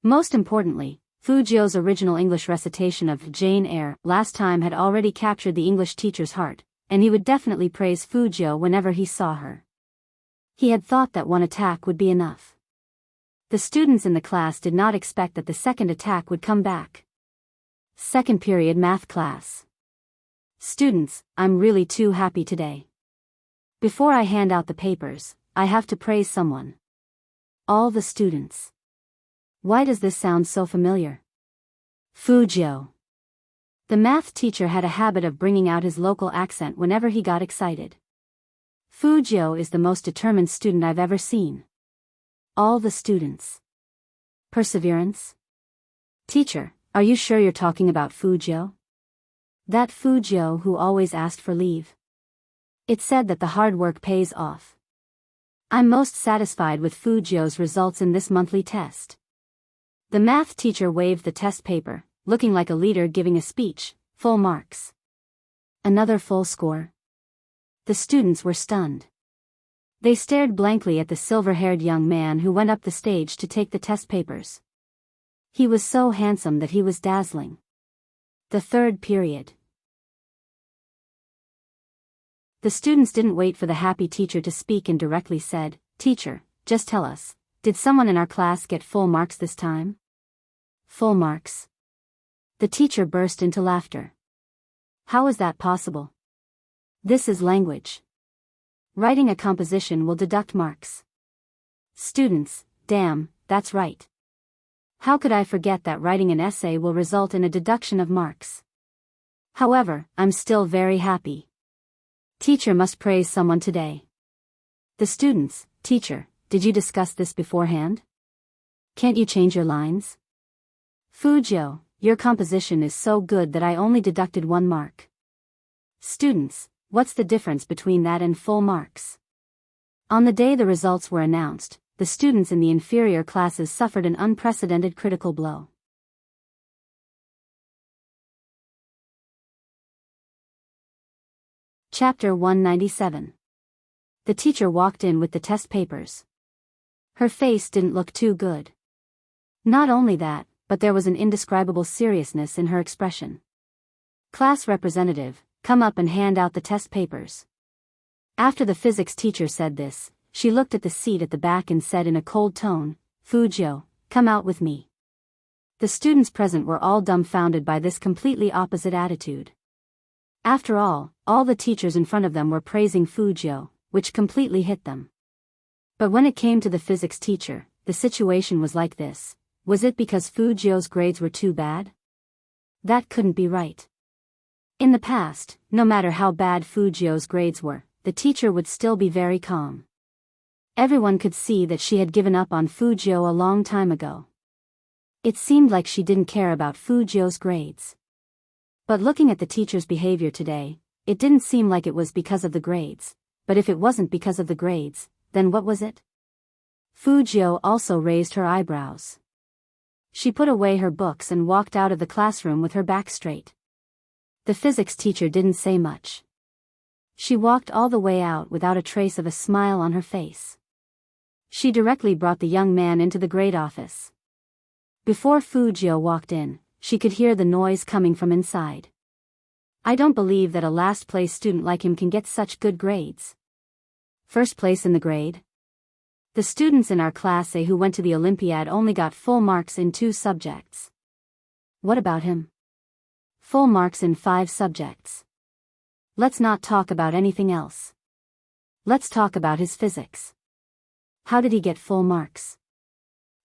Most importantly, Fujio's original English recitation of Jane Eyre last time had already captured the English teacher's heart, and he would definitely praise Fujio whenever he saw her. He had thought that one attack would be enough. The students in the class did not expect that the second attack would come back. Second period math class. Students, I'm really too happy today. Before I hand out the papers, I have to praise someone. All the students. Why does this sound so familiar? Fujio. The math teacher had a habit of bringing out his local accent whenever he got excited. Fujio is the most determined student I've ever seen. All the students. Perseverance? Teacher, are you sure you're talking about Fujio? That Fujio who always asked for leave. It said that the hard work pays off. I'm most satisfied with Fujio's results in this monthly test. The math teacher waved the test paper, looking like a leader giving a speech, full marks. Another full score. The students were stunned. They stared blankly at the silver-haired young man who went up the stage to take the test papers. He was so handsome that he was dazzling. The third period. The students didn't wait for the happy teacher to speak and directly said, "Teacher, just tell us, did someone in our class get full marks this time?" Full marks. The teacher burst into laughter. How is that possible? This is language. Writing a composition will deduct marks. Students, damn, that's right. How could I forget that writing an essay will result in a deduction of marks? However, I'm still very happy. Teacher must praise someone today. The students, teacher, did you discuss this beforehand? Can't you change your lines? Fujio, your composition is so good that I only deducted 1 mark. Students, what's the difference between that and full marks? On the day the results were announced, the students in the inferior classes suffered an unprecedented critical blow. Chapter 197. The teacher walked in with the test papers. Her face didn't look too good. Not only that, but there was an indescribable seriousness in her expression. "Class representative, come up and hand out the test papers." After the physics teacher said this, she looked at the seat at the back and said in a cold tone, "Fujio, come out with me." The students present were all dumbfounded by this completely opposite attitude. After all the teachers in front of them were praising Fujio, which completely hit them. But when it came to the physics teacher, the situation was like this. Was it because Fujio's grades were too bad? That couldn't be right. In the past, no matter how bad Fujio's grades were, the teacher would still be very calm. Everyone could see that she had given up on Fujio a long time ago. It seemed like she didn't care about Fujio's grades. But looking at the teacher's behavior today, it didn't seem like it was because of the grades. But if it wasn't because of the grades, then what was it? Fujio also raised her eyebrows. She put away her books and walked out of the classroom with her back straight. The physics teacher didn't say much. She walked all the way out without a trace of a smile on her face. She directly brought the young man into the grade office. Before Fujio walked in, she could hear the noise coming from inside. "I don't believe that a last-place student like him can get such good grades. First place in the grade? The students in our class A who went to the Olympiad only got full marks in 2 subjects. What about him? Full marks in 5 subjects. Let's not talk about anything else. Let's talk about his physics. How did he get full marks?"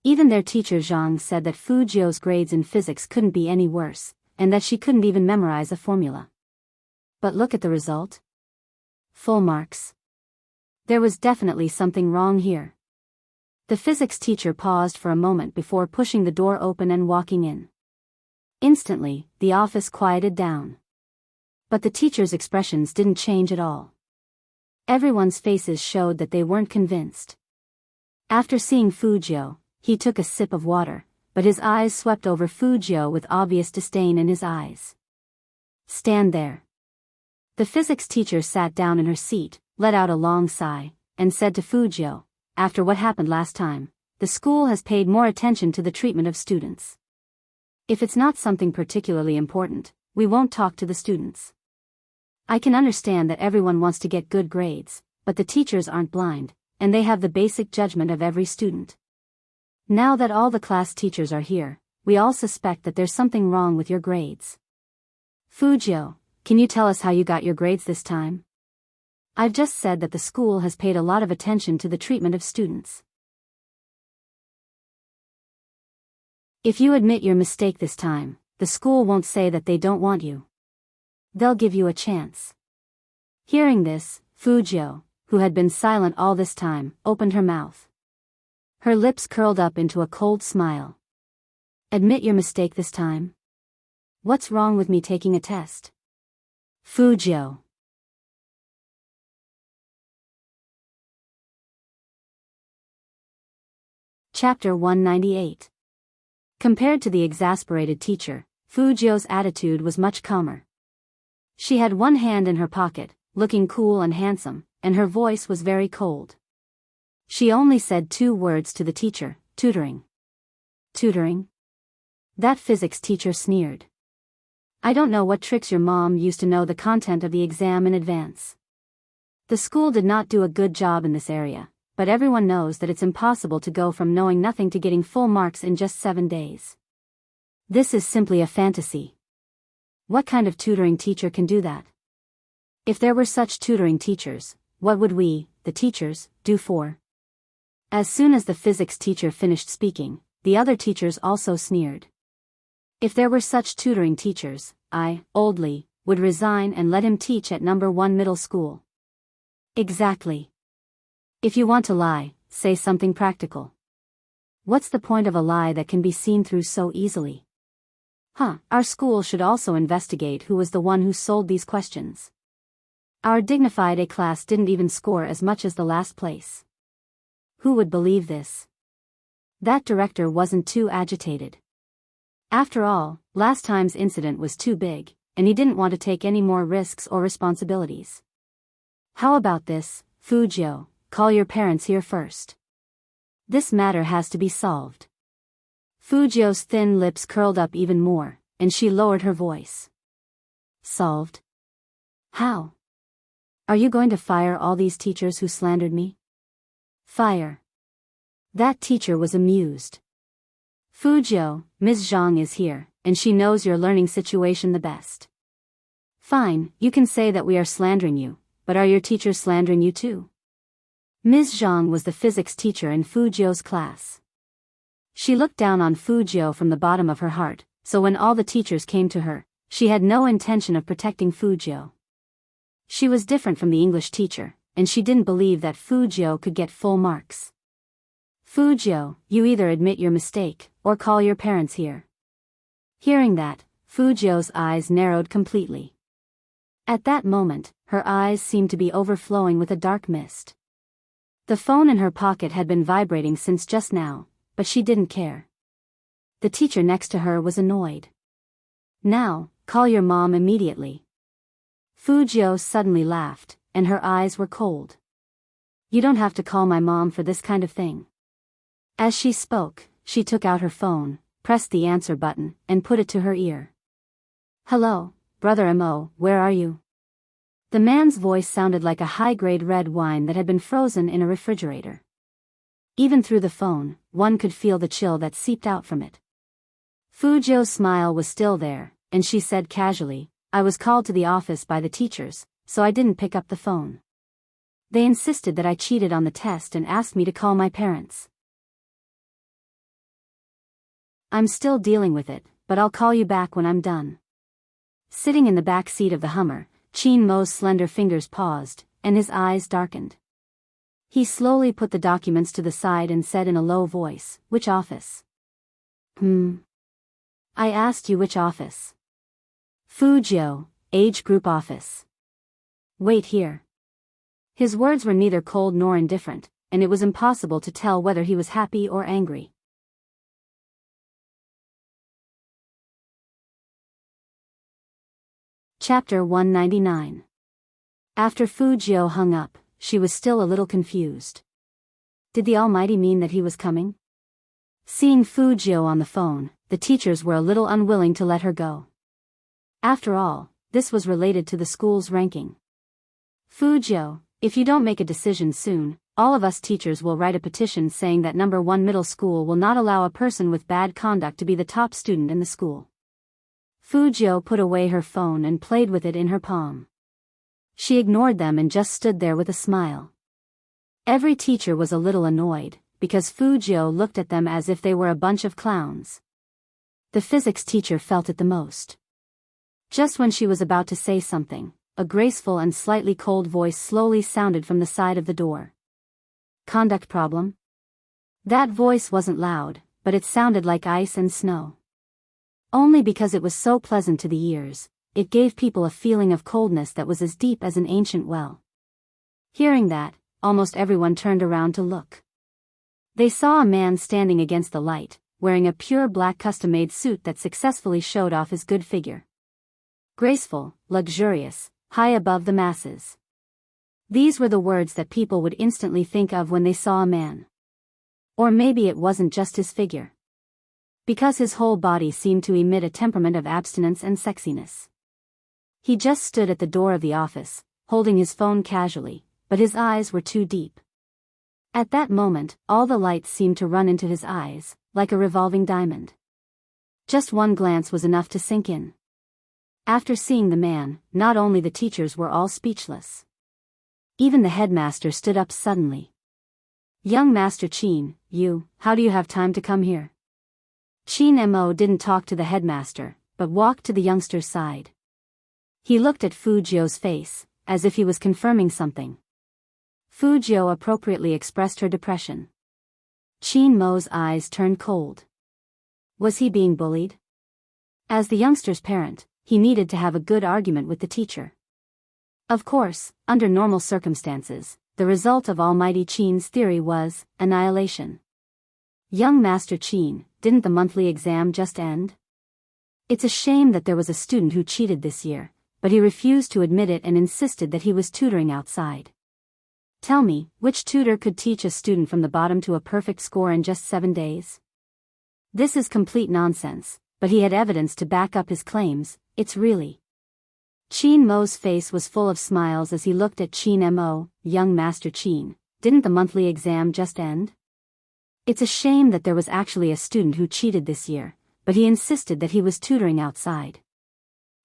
Even their teacher Zhang said that Fujio's grades in physics couldn't be any worse, and that she couldn't even memorize a formula. But look at the result. Full marks. There was definitely something wrong here. The physics teacher paused for a moment before pushing the door open and walking in. Instantly, the office quieted down. But the teacher's expressions didn't change at all. Everyone's faces showed that they weren't convinced. After seeing Fujio, he took a sip of water, but his eyes swept over Fujio with obvious disdain in his eyes. "Stand there." The physics teacher sat down in her seat, let out a long sigh, and said to Fujio, "After what happened last time, the school has paid more attention to the treatment of students. If it's not something particularly important, we won't talk to the students. I can understand that everyone wants to get good grades, but the teachers aren't blind, and they have the basic judgment of every student. Now that all the class teachers are here, we all suspect that there's something wrong with your grades. Fujio, can you tell us how you got your grades this time? I've just said that the school has paid a lot of attention to the treatment of students. If you admit your mistake this time, the school won't say that they don't want you. They'll give you a chance." Hearing this, Fujio, who had been silent all this time, opened her mouth. Her lips curled up into a cold smile. "Admit your mistake this time? What's wrong with me taking a test?" Fujio. Chapter 198. Compared to the exasperated teacher, Fujio's attitude was much calmer. She had one hand in her pocket, looking cool and handsome, and her voice was very cold. She only said 2 words to the teacher, "Tutoring." "Tutoring?" That physics teacher sneered. "I don't know what tricks your mom used to know the content of the exam in advance. The school did not do a good job in this area, but everyone knows that it's impossible to go from knowing nothing to getting full marks in just 7 days. This is simply a fantasy. What kind of tutoring teacher can do that? If there were such tutoring teachers, what would we, the teachers, do for?" As soon as the physics teacher finished speaking, the other teachers also sneered. "If there were such tutoring teachers, I, Oldly, would resign and let him teach at number 1 middle school." Exactly. If you want to lie, say something practical. What's the point of a lie that can be seen through so easily? Our school should also investigate who was the one who sold these questions. Our dignified A class didn't even score as much as the last place. Who would believe this? That director wasn't too agitated. After all, last time's incident was too big, and he didn't want to take any more risks or responsibilities. How about this, Fujio, call your parents here first. This matter has to be solved. Fujio's thin lips curled up even more, and she lowered her voice. Solved? How? Are you going to fire all these teachers who slandered me? Fire. That teacher was amused. Fujio, Ms. Zhang is here, and she knows your learning situation the best. Fine, you can say that we are slandering you, but are your teachers slandering you too? Ms. Zhang was the physics teacher in Fujio's class. She looked down on Fujio from the bottom of her heart, so when all the teachers came to her, she had no intention of protecting Fujio. She was different from the English teacher, and she didn't believe that Fujio could get full marks. Fujio, you either admit your mistake, or call your parents here. Hearing that, Fujio's eyes narrowed completely. At that moment, her eyes seemed to be overflowing with a dark mist. The phone in her pocket had been vibrating since just now, but she didn't care. The teacher next to her was annoyed. Now, call your mom immediately. Fujio suddenly laughed, and her eyes were cold. You don't have to call my mom for this kind of thing. As she spoke, she took out her phone, pressed the answer button, and put it to her ear. Hello, brother Mo, where are you? The man's voice sounded like a high-grade red wine that had been frozen in a refrigerator. Even through the phone, one could feel the chill that seeped out from it. Fujio's smile was still there, and she said casually, I was called to the office by the teachers, so I didn't pick up the phone. They insisted that I cheated on the test and asked me to call my parents. I'm still dealing with it, but I'll call you back when I'm done. Sitting in the back seat of the Hummer, Chin Mo's slender fingers paused, and his eyes darkened. He slowly put the documents to the side and said in a low voice, which office? I asked you which office. Fujio, age group office. Wait here. His words were neither cold nor indifferent, and it was impossible to tell whether he was happy or angry. Chapter 199. After Fujio hung up, she was still a little confused. Did the Almighty mean that he was coming? Seeing Fujio on the phone, the teachers were a little unwilling to let her go. After all, this was related to the school's ranking. Fujio, if you don't make a decision soon, all of us teachers will write a petition saying that number 1 middle school will not allow a person with bad conduct to be the top student in the school. Fujio put away her phone and played with it in her palm. She ignored them and just stood there with a smile. Every teacher was a little annoyed, because Fujio looked at them as if they were a bunch of clowns. The physics teacher felt it the most. Just when she was about to say something, a graceful and slightly cold voice slowly sounded from the side of the door. Conduct problem? That voice wasn't loud, but it sounded like ice and snow. Only because it was so pleasant to the ears, it gave people a feeling of coldness that was as deep as an ancient well. Hearing that, almost everyone turned around to look. They saw a man standing against the light, wearing a pure black custom-made suit that successfully showed off his good figure. Graceful, luxurious, high above the masses. These were the words that people would instantly think of when they saw a man. Or maybe it wasn't just his figure. Because his whole body seemed to emit a temperament of abstinence and sexiness. He just stood at the door of the office, holding his phone casually, but his eyes were too deep. At that moment, all the lights seemed to run into his eyes, like a revolving diamond. Just one glance was enough to sink in. After seeing the man, not only the teachers were all speechless. Even the headmaster stood up suddenly. Young Master Chin, how do you have time to come here? Chin Mo didn't talk to the headmaster, but walked to the youngster's side. He looked at Fujio's face, as if he was confirming something. Fujio appropriately expressed her depression. Chin Mo's eyes turned cold. Was he being bullied? As the youngster's parent, he needed to have a good argument with the teacher. Of course, under normal circumstances, the result of Almighty Chin's theory was annihilation. Young Master Chin, didn't the monthly exam just end? It's a shame that there was a student who cheated this year, but he refused to admit it and insisted that he was tutoring outside. Tell me, which tutor could teach a student from the bottom to a perfect score in just 7 days? This is complete nonsense, but he had evidence to back up his claims. It's really. Chin Mo's face was full of smiles as he looked at Chin Mo. Young Master Chin, didn't the monthly exam just end? It's a shame that there was actually a student who cheated this year, but he insisted that he was tutoring outside.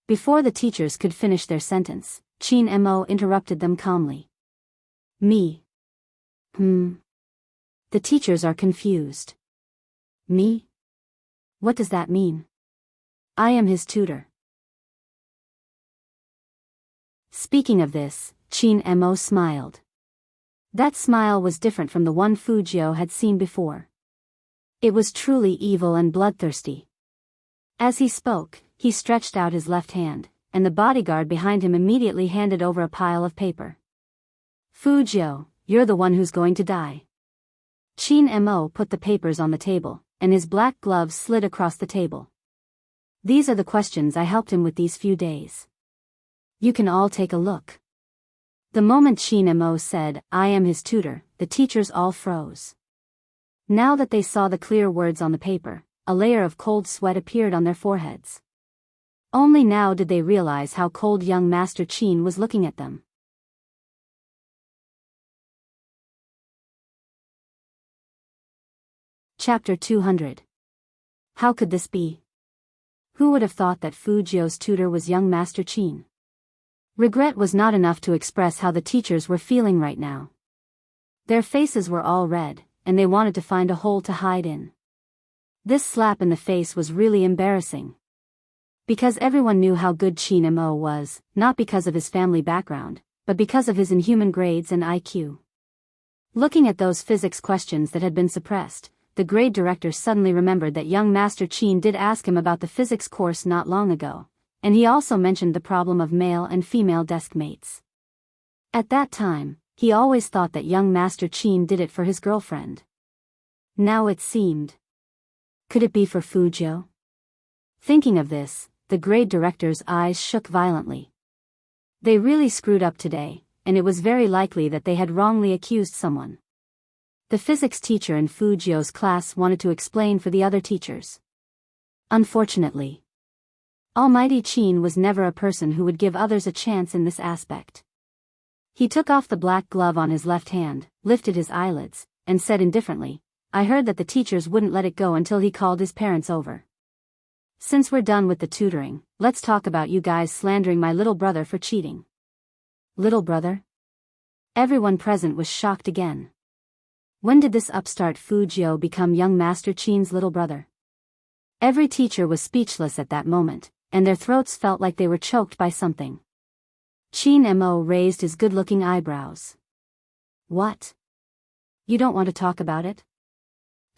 Before the teachers could finish their sentence, Chin Mo interrupted them calmly. Me. The teachers are confused. Me? What does that mean? I am his tutor. Speaking of this, Chin Mo smiled. That smile was different from the one Fujio had seen before. It was truly evil and bloodthirsty. As he spoke, he stretched out his left hand, and the bodyguard behind him immediately handed over a pile of paper. Fujio, you're the one who's going to die. Chin Mo put the papers on the table, and his black gloves slid across the table. These are the questions I helped him with these few days. You can all take a look. The moment Chin Mo said, I am his tutor, the teachers all froze. Now that they saw the clear words on the paper, a layer of cold sweat appeared on their foreheads. Only now did they realize how cold young Master Chin was looking at them. Chapter 200. How could this be? Who would have thought that Fujio's tutor was young Master Chin? Regret was not enough to express how the teachers were feeling right now. Their faces were all red, and they wanted to find a hole to hide in. This slap in the face was really embarrassing. Because everyone knew how good Chin Mo was, not because of his family background, but because of his inhuman grades and IQ. Looking at those physics questions that had been suppressed, the grade director suddenly remembered that young Master Chin did ask him about the physics course not long ago, and he also mentioned the problem of male and female desk mates. At that time, he always thought that young Master Chin did it for his girlfriend. Now it seemed. Could it be for Fujio? Thinking of this, the grade director's eyes shook violently. They really screwed up today, and it was very likely that they had wrongly accused someone. The physics teacher in Fujio's class wanted to explain for the other teachers. Unfortunately, Almighty Chin was never a person who would give others a chance in this aspect. He took off the black glove on his left hand, lifted his eyelids, and said indifferently, I heard that the teachers wouldn't let it go until he called his parents over. Since we're done with the tutoring, let's talk about you guys slandering my little brother for cheating. Little brother? Everyone present was shocked again. When did this upstart Fujio become young Master Chin's little brother? Every teacher was speechless at that moment, and their throats felt like they were choked by something. Chin Mo raised his good-looking eyebrows. What? You don't want to talk about it?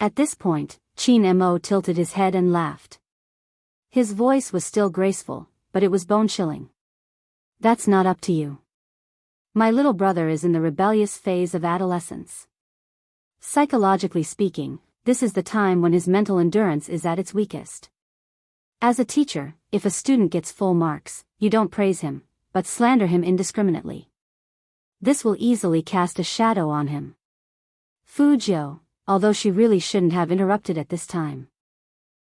At this point, Chin Mo tilted his head and laughed. His voice was still graceful, but it was bone-chilling. That's not up to you. My little brother is in the rebellious phase of adolescence. Psychologically speaking, this is the time when his mental endurance is at its weakest. As a teacher, if a student gets full marks, you don't praise him, but slander him indiscriminately. This will easily cast a shadow on him. Fujio, although she really shouldn't have interrupted at this time.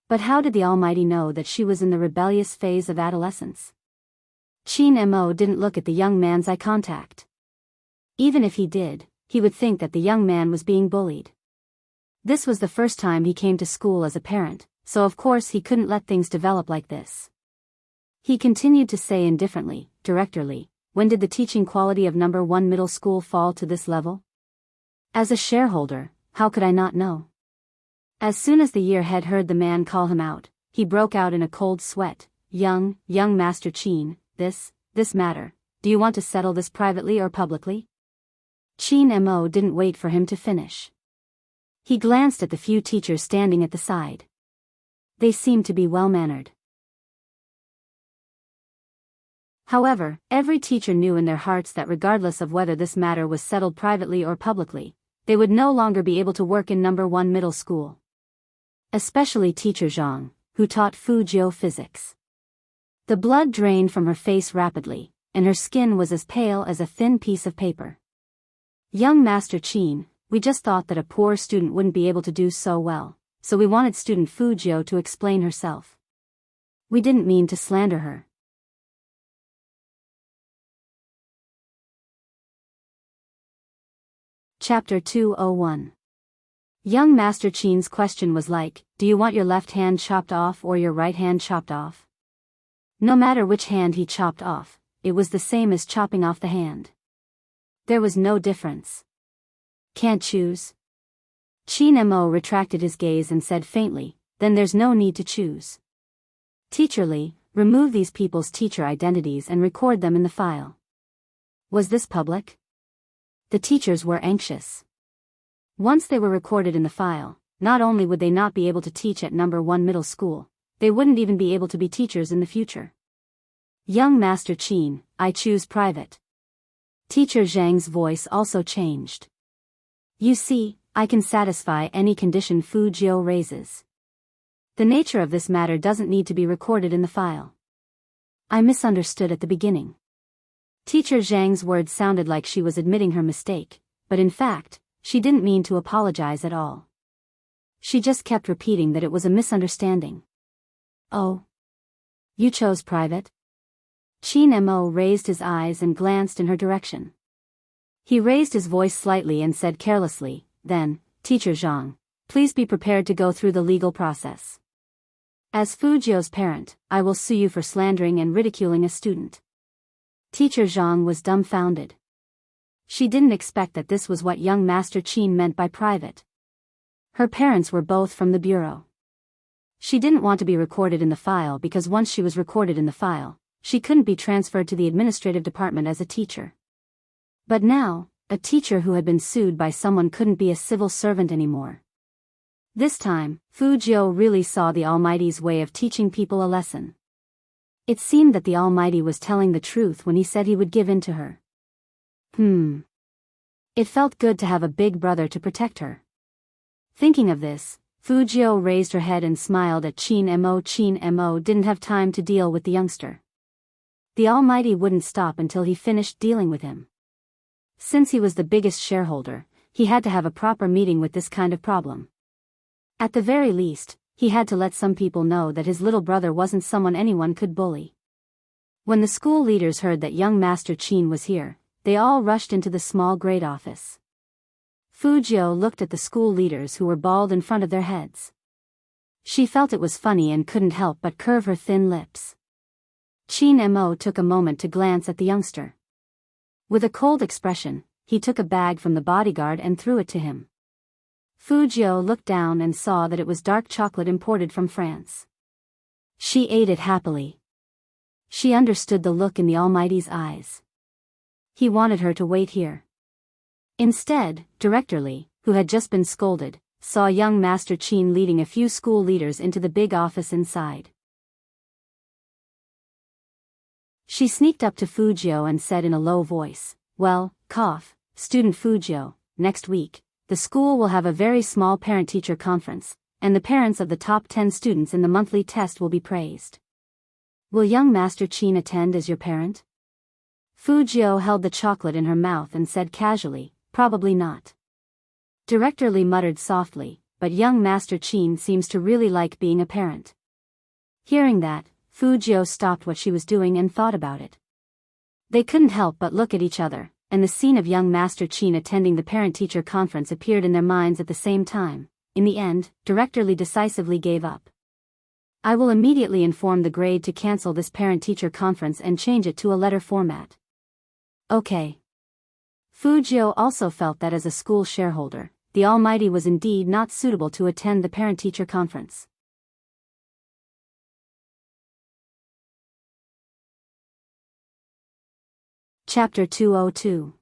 But how did the Almighty know that she was in the rebellious phase of adolescence? Chin Mo didn't look at the young man's eye contact. Even if he did, he would think that the young man was being bullied. This was the first time he came to school as a parent, so of course he couldn't let things develop like this. He continued to say indifferently, directorly, when did the teaching quality of number 1 middle school fall to this level? As a shareholder, how could I not know? As soon as the year head heard the man call him out, he broke out in a cold sweat. Young Master Chin, this matter, do you want to settle this privately or publicly? Chin Mo didn't wait for him to finish. He glanced at the few teachers standing at the side. They seemed to be well-mannered. However, every teacher knew in their hearts that regardless of whether this matter was settled privately or publicly, they would no longer be able to work in number 1 middle school. Especially teacher Zhang, who taught Fujio physics. The blood drained from her face rapidly, and her skin was as pale as a thin piece of paper. Young Master Chin, we just thought that a poor student wouldn't be able to do so well, so we wanted student Fujio to explain herself. We didn't mean to slander her. Chapter 201. Young Master Chin's question was like, do you want your left hand chopped off or your right hand chopped off? No matter which hand he chopped off, it was the same as chopping off the hand. There was no difference. Can't choose? Chin Mo retracted his gaze and said faintly, then there's no need to choose. Teacher Lee, remove these people's teacher identities and record them in the file. Was this public? The teachers were anxious. Once they were recorded in the file, not only would they not be able to teach at number 1 middle school, they wouldn't even be able to be teachers in the future. Young Master Chin, I choose private. Teacher Zhang's voice also changed. You see, I can satisfy any condition Fujio raises. The nature of this matter doesn't need to be recorded in the file. I misunderstood at the beginning. Teacher Zhang's words sounded like she was admitting her mistake, but in fact, she didn't mean to apologize at all. She just kept repeating that it was a misunderstanding. Oh. You chose private? Chin Mo raised his eyes and glanced in her direction. He raised his voice slightly and said carelessly, then, Teacher Zhang, please be prepared to go through the legal process. As Fujio's parent, I will sue you for slandering and ridiculing a student. Teacher Zhang was dumbfounded. She didn't expect that this was what young Master Chin meant by private. Her parents were both from the bureau. She didn't want to be recorded in the file because once she was recorded in the file, she couldn't be transferred to the administrative department as a teacher. But now, a teacher who had been sued by someone couldn't be a civil servant anymore. This time, Fujio really saw the Almighty's way of teaching people a lesson. It seemed that the Almighty was telling the truth when he said he would give in to her. It felt good to have a big brother to protect her. Thinking of this, Fujio raised her head and smiled at Chin Mo. Chin Mo didn't have time to deal with the youngster. The Almighty wouldn't stop until he finished dealing with him. Since he was the biggest shareholder, he had to have a proper meeting with this kind of problem. At the very least, he had to let some people know that his little brother wasn't someone anyone could bully. When the school leaders heard that young Master Chin was here, they all rushed into the small grade office. Fujio looked at the school leaders who were bald in front of their heads. She felt it was funny and couldn't help but curve her thin lips. Chin Mo took a moment to glance at the youngster. With a cold expression, he took a bag from the bodyguard and threw it to him. Fujio looked down and saw that it was dark chocolate imported from France. She ate it happily. She understood the look in the Almighty's eyes. He wanted her to wait here. Instead, Director Lee, who had just been scolded, saw young Master Chin leading a few school leaders into the big office inside. She sneaked up to Fujio and said in a low voice, well, student Fujio, next week, the school will have a very small parent-teacher conference, and the parents of the top 10 students in the monthly test will be praised. Will young Master Chin attend as your parent? Fujio held the chocolate in her mouth and said casually, probably not. Director Lee muttered softly, but young Master Chin seems to really like being a parent. Hearing that, Fujio stopped what she was doing and thought about it. They couldn't help but look at each other, and the scene of young Master Chin attending the parent-teacher conference appeared in their minds at the same time. In the end, Director Lee decisively gave up. I will immediately inform the grade to cancel this parent-teacher conference and change it to a letter format. Okay. Fujio also felt that as a school shareholder, the Almighty was indeed not suitable to attend the parent-teacher conference. Chapter 202.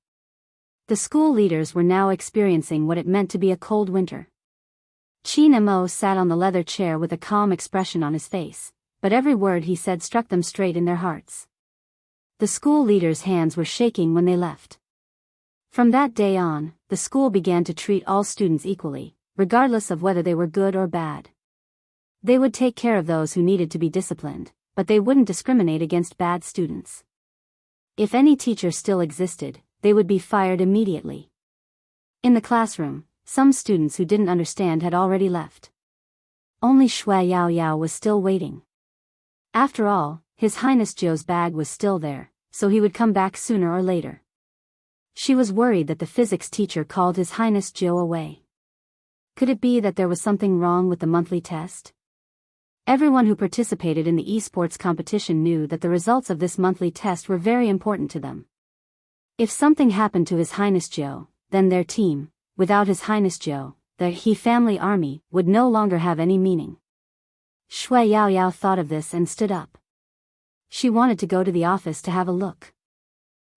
The school leaders were now experiencing what it meant to be a cold winter. Chin Mo sat on the leather chair with a calm expression on his face, but every word he said struck them straight in their hearts. The school leaders' hands were shaking when they left. From that day on, the school began to treat all students equally, regardless of whether they were good or bad. They would take care of those who needed to be disciplined, but they wouldn't discriminate against bad students. If any teacher still existed, they would be fired immediately. In the classroom, some students who didn't understand had already left. Only Shui Yao Yao was still waiting. After all, His Highness Zhou's bag was still there, so he would come back sooner or later. She was worried that the physics teacher called His Highness Zhou away. Could it be that there was something wrong with the monthly test? Everyone who participated in the esports competition knew that the results of this monthly test were very important to them. If something happened to His Highness Zhou, then their team, without His Highness Zhou, the He family army, would no longer have any meaning. Shui Yao Yao thought of this and stood up. She wanted to go to the office to have a look.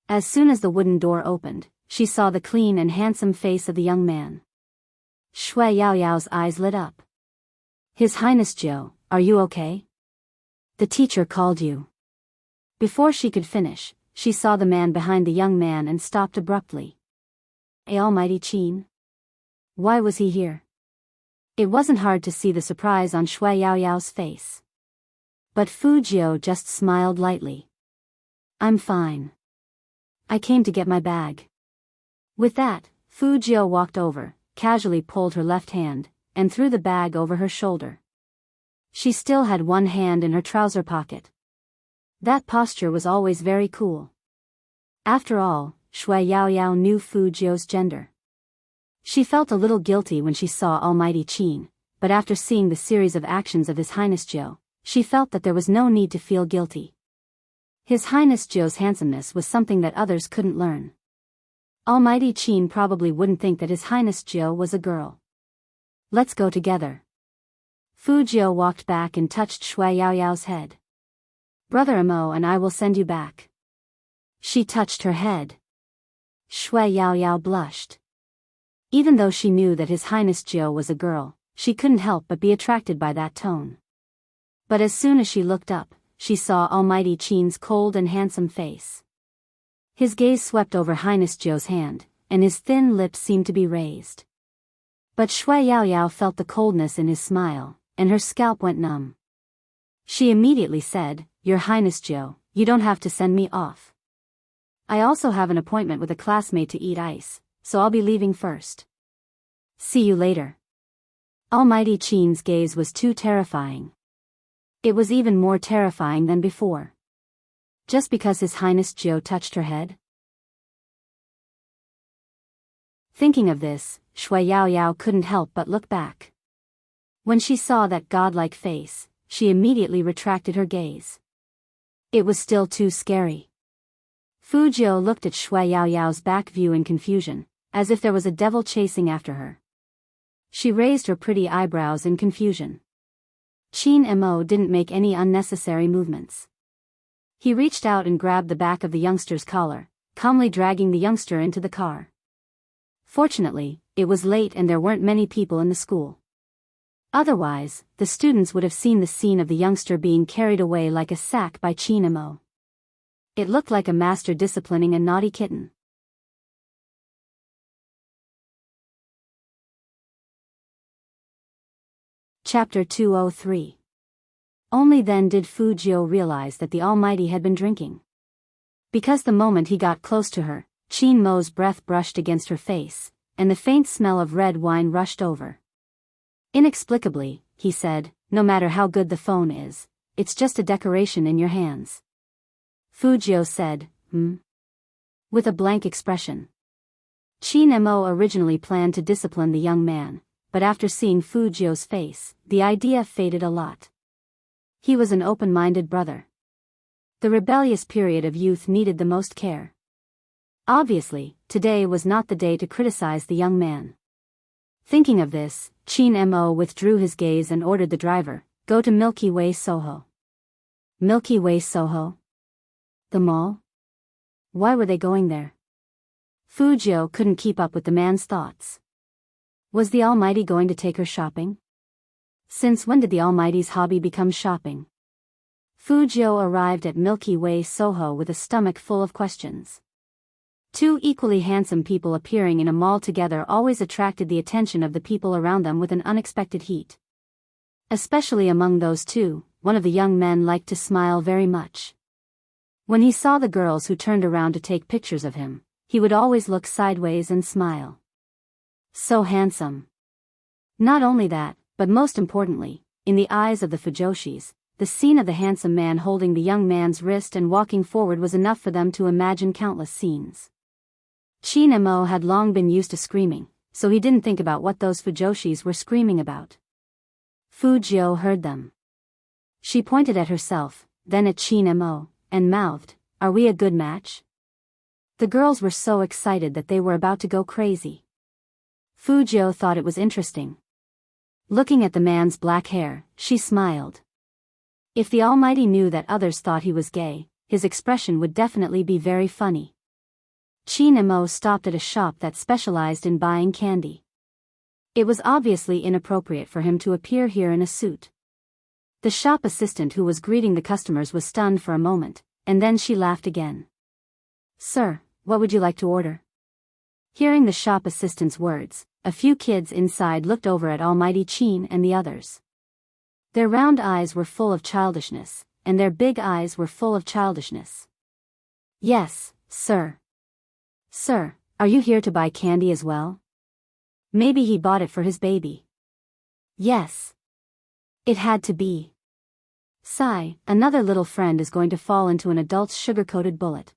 As soon as the wooden door opened, she saw the clean and handsome face of the young man. Shui Yao Yao's eyes lit up. His Highness Zhou, are you okay? The teacher called you. Before she could finish, she saw the man behind the young man and stopped abruptly. Almighty Qin? Why was he here? It wasn't hard to see the surprise on Shui Yao Yao's face. But Fu Jiu just smiled lightly. I'm fine. I came to get my bag. With that, Fu Jiu walked over, casually pulled her left hand, and threw the bag over her shoulder. She still had one hand in her trouser pocket. That posture was always very cool. After all, Shui Yao Yao knew Fu Jiu's gender. She felt a little guilty when she saw Almighty Qin, but after seeing the series of actions of His Highness Zhou, she felt that there was no need to feel guilty. His Highness Zhou's handsomeness was something that others couldn't learn. Almighty Qin probably wouldn't think that His Highness Zhou was a girl. Let's go together. Fu Jiu walked back and touched Shui Yao Yao's head. Brother Amo and I will send you back. She touched her head. Shui Yao Yao blushed. Even though she knew that His Highness Zhou was a girl, she couldn't help but be attracted by that tone. But as soon as she looked up, she saw Almighty Qin's cold and handsome face. His gaze swept over Highness Zhou's hand, and his thin lips seemed to be raised. But Shui Yao Yao felt the coldness in his smile, and her scalp went numb. She immediately said, Your Highness Zhou, you don't have to send me off. I also have an appointment with a classmate to eat ice, so I'll be leaving first. See you later. Almighty Qin's gaze was too terrifying. It was even more terrifying than before. Just because His Highness Zhou touched her head? Thinking of this, Shui Yao Yao couldn't help but look back. When she saw that godlike face, she immediately retracted her gaze. It was still too scary. Fu Jiu looked at Shui Yao Yao's back view in confusion, as if there was a devil chasing after her. She raised her pretty eyebrows in confusion. Qin Mo didn't make any unnecessary movements. He reached out and grabbed the back of the youngster's collar, calmly dragging the youngster into the car. Fortunately, it was late and there weren't many people in the school. Otherwise, the students would have seen the scene of the youngster being carried away like a sack by Qin Mo. It looked like a master disciplining a naughty kitten. Chapter 203. Only then did Fu Jiu realize that the Almighty had been drinking. Because the moment he got close to her, Qin Mo's breath brushed against her face, and the faint smell of red wine rushed over. Inexplicably, he said, no matter how good the phone is, it's just a decoration in your hands. Fu Jiu said, with a blank expression. Qin Mo originally planned to discipline the young man, but after seeing Fu Jiu's face, the idea faded a lot. He was an open-minded brother. The rebellious period of youth needed the most care. Obviously, today was not the day to criticize the young man. Thinking of this, Qin Mo withdrew his gaze and ordered the driver, go to Milky Way Soho. Milky Way Soho? The mall? Why were they going there? Fu Jiu couldn't keep up with the man's thoughts. Was the Almighty going to take her shopping? Since when did the Almighty's hobby become shopping? Fu Jiu arrived at Milky Way Soho with a stomach full of questions. Two equally handsome people appearing in a mall together always attracted the attention of the people around them with an unexpected heat. Especially among those two, one of the young men liked to smile very much. When he saw the girls who turned around to take pictures of him, he would always look sideways and smile. So handsome. Not only that, but most importantly, in the eyes of the Fujoshis, the scene of the handsome man holding the young man's wrist and walking forward was enough for them to imagine countless scenes. Shin-emo had long been used to screaming, so he didn't think about what those Fujoshis were screaming about. Fujio heard them. She pointed at herself, then at Shin-emo, and mouthed, "Are we a good match?" The girls were so excited that they were about to go crazy. Fujio thought it was interesting. Looking at the man's black hair, she smiled. If the Almighty knew that others thought he was gay, his expression would definitely be very funny. Shin-emo stopped at a shop that specialized in buying candy. It was obviously inappropriate for him to appear here in a suit. The shop assistant who was greeting the customers was stunned for a moment, and then she laughed again. "Sir, what would you like to order?" Hearing the shop assistant's words, a few kids inside looked over at Almighty Chin and the others. Their round eyes were full of childishness, and their big eyes were full of childishness. "Yes, sir." "Sir, are you here to buy candy as well?" Maybe he bought it for his baby. Yes. It had to be. Sigh, another little friend is going to fall into an adult's sugar-coated bullet.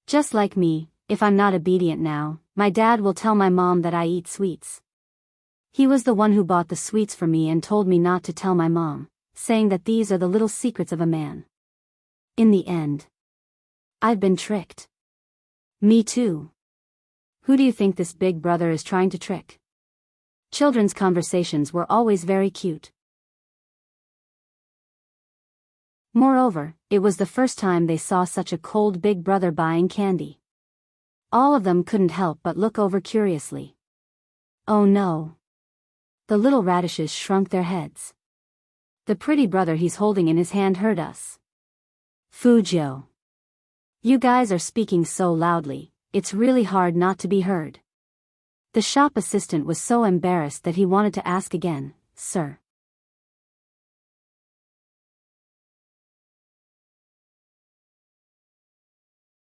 Just like me, if I'm not obedient now, my dad will tell my mom that I eat sweets. He was the one who bought the sweets for me and told me not to tell my mom, saying that these are the little secrets of a man. In the end, I've been tricked. Me too. Who do you think this big brother is trying to trick? Children's conversations were always very cute. Moreover, it was the first time they saw such a cold big brother buying candy. All of them couldn't help but look over curiously. Oh no. The little radishes shrunk their heads. The pretty brother he's holding in his hand heard us. Fujio. You guys are speaking so loudly, it's really hard not to be heard. The shop assistant was so embarrassed that he wanted to ask again, "Sir."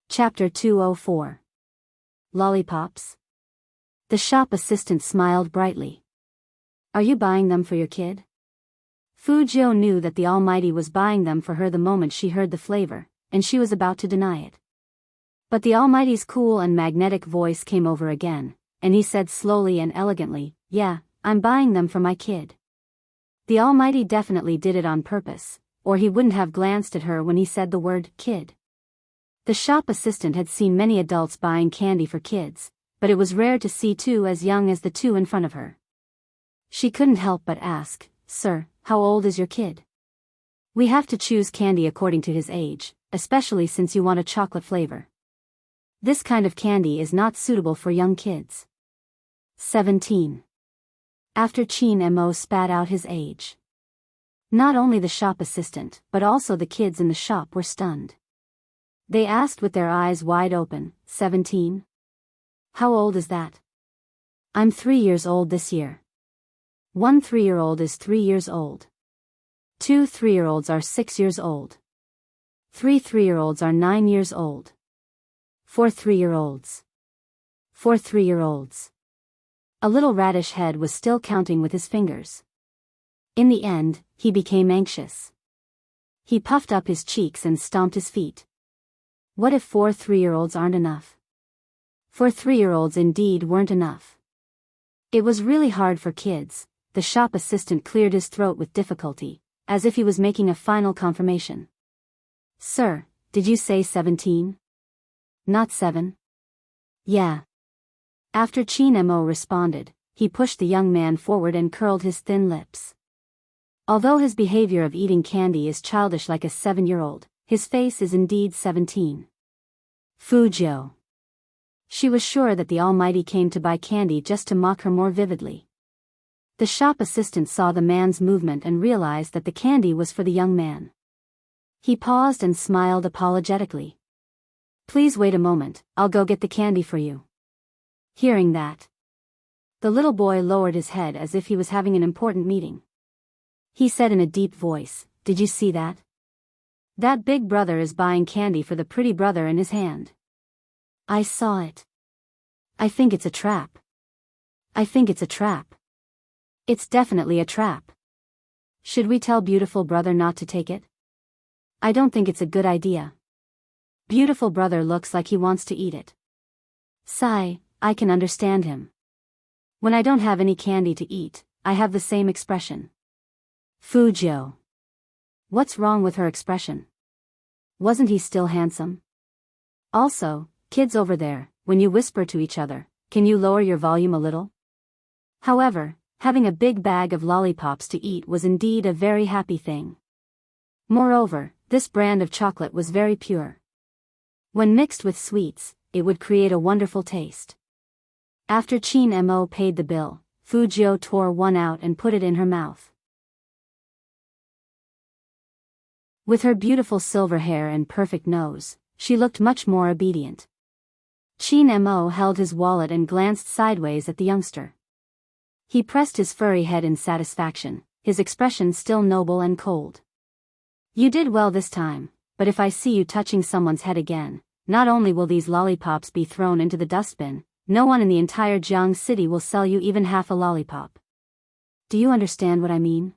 Chapter 204. Lollipops? The shop assistant smiled brightly. Are you buying them for your kid? Fujio knew that the Almighty was buying them for her the moment she heard the flavor, and she was about to deny it. But the Almighty's cool and magnetic voice came over again, and he said slowly and elegantly, "Yeah, I'm buying them for my kid." The Almighty definitely did it on purpose, or he wouldn't have glanced at her when he said the word kid. The shop assistant had seen many adults buying candy for kids, but it was rare to see two as young as the two in front of her. She couldn't help but ask, "Sir, how old is your kid?" "We have to choose candy according to his age, especially since you want a chocolate flavor. This kind of candy is not suitable for young kids." 17. After Shin-emo spat out his age. Not only the shop assistant, but also the kids in the shop were stunned. They asked with their eyes wide open, 17? How old is that? I'm 3 years old this year. 1 3-year-old is 3 years old. 2 3-year-olds are 6 years old. 3 3-year-olds are 9 years old. 4 3-year-olds. 4 3-year-olds. A little radish head was still counting with his fingers. In the end, he became anxious. He puffed up his cheeks and stomped his feet. What if 4 3-year-olds aren't enough? 4 3-year-olds indeed weren't enough. It was really hard for kids. The shop assistant cleared his throat with difficulty, as if he was making a final confirmation. "Sir, did you say 17? Not 7? Yeah." After Shin-emo responded, he pushed the young man forward and curled his thin lips. Although his behavior of eating candy is childish like a 7-year-old, his face is indeed 17. Fujio. She was sure that the Almighty came to buy candy just to mock her more vividly. The shop assistant saw the man's movement and realized that the candy was for the young man. He paused and smiled apologetically. "Please wait a moment, I'll go get the candy for you." Hearing that, the little boy lowered his head as if he was having an important meeting. He said in a deep voice, "Did you see that? That big brother is buying candy for the pretty brother in his hand." "I saw it. I think it's a trap." I think it's a trap. It's definitely a trap. Should we tell beautiful brother not to take it? I don't think it's a good idea. Beautiful brother looks like he wants to eat it. Sigh, I can understand him. When I don't have any candy to eat, I have the same expression. Fujio. What's wrong with her expression? Wasn't he still handsome? Also, kids over there, when you whisper to each other, can you lower your volume a little? However, having a big bag of lollipops to eat was indeed a very happy thing. Moreover, this brand of chocolate was very pure. When mixed with sweets, it would create a wonderful taste. After Chin Mo paid the bill, Fujio tore one out and put it in her mouth. With her beautiful silver hair and perfect nose, she looked much more obedient. Chin Mo held his wallet and glanced sideways at the youngster. He pressed his furry head in satisfaction, his expression still noble and cold. You did well this time, but if I see you touching someone's head again, not only will these lollipops be thrown into the dustbin, no one in the entire Jiang city will sell you even half a lollipop. Do you understand what I mean?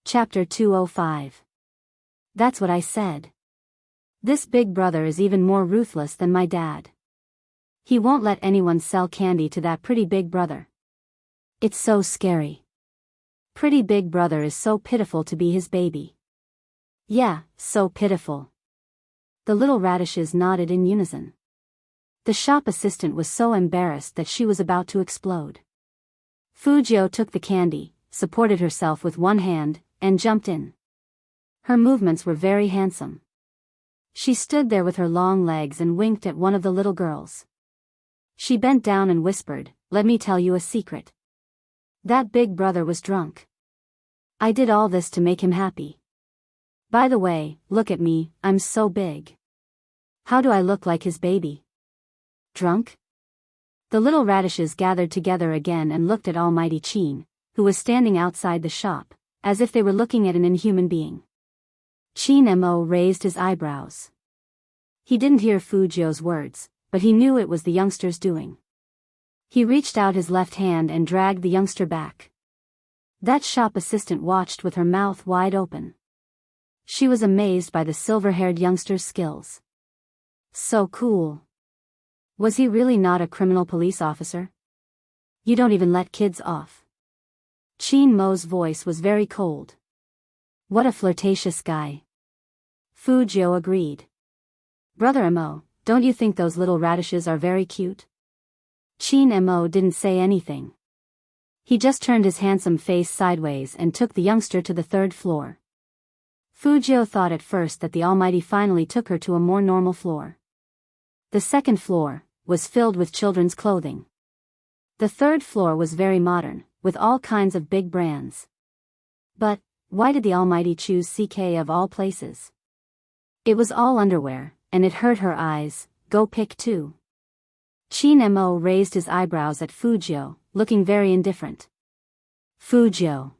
Chapter 205. That's what I said. This big brother is even more ruthless than my dad. He won't let anyone sell candy to that pretty big brother. It's so scary. Pretty big brother is so pitiful to be his baby. Yeah, so pitiful. The little radishes nodded in unison. The shop assistant was so embarrassed that she was about to explode. Fujio took the candy, supported herself with one hand, and jumped in. Her movements were very handsome. She stood there with her long legs and winked at one of the little girls. She bent down and whispered, "Let me tell you a secret. That big brother was drunk. I did all this to make him happy. By the way, look at me, I'm so big. How do I look like his baby? Drunk?" The little radishes gathered together again and looked at Almighty Chin, who was standing outside the shop, as if they were looking at an inhuman being. Chin Mo raised his eyebrows. He didn't hear Fujio's words, but he knew it was the youngster's doing. He reached out his left hand and dragged the youngster back. That shop assistant watched with her mouth wide open. She was amazed by the silver-haired youngster's skills. So cool. Was he really not a criminal police officer? You don't even let kids off. Chin Mo's voice was very cold. What a flirtatious guy. Fujio agreed. Brother Mo, don't you think those little radishes are very cute? Chin Mo didn't say anything. He just turned his handsome face sideways and took the youngster to the third floor. Fujio thought at first that the Almighty finally took her to a more normal floor. The second floor was filled with children's clothing. The third floor was very modern, with all kinds of big brands. But why did the Almighty choose CK of all places? It was all underwear, and it hurt her eyes. Go pick two. Chin Mo raised his eyebrows at Fujio, looking very indifferent. Fujio.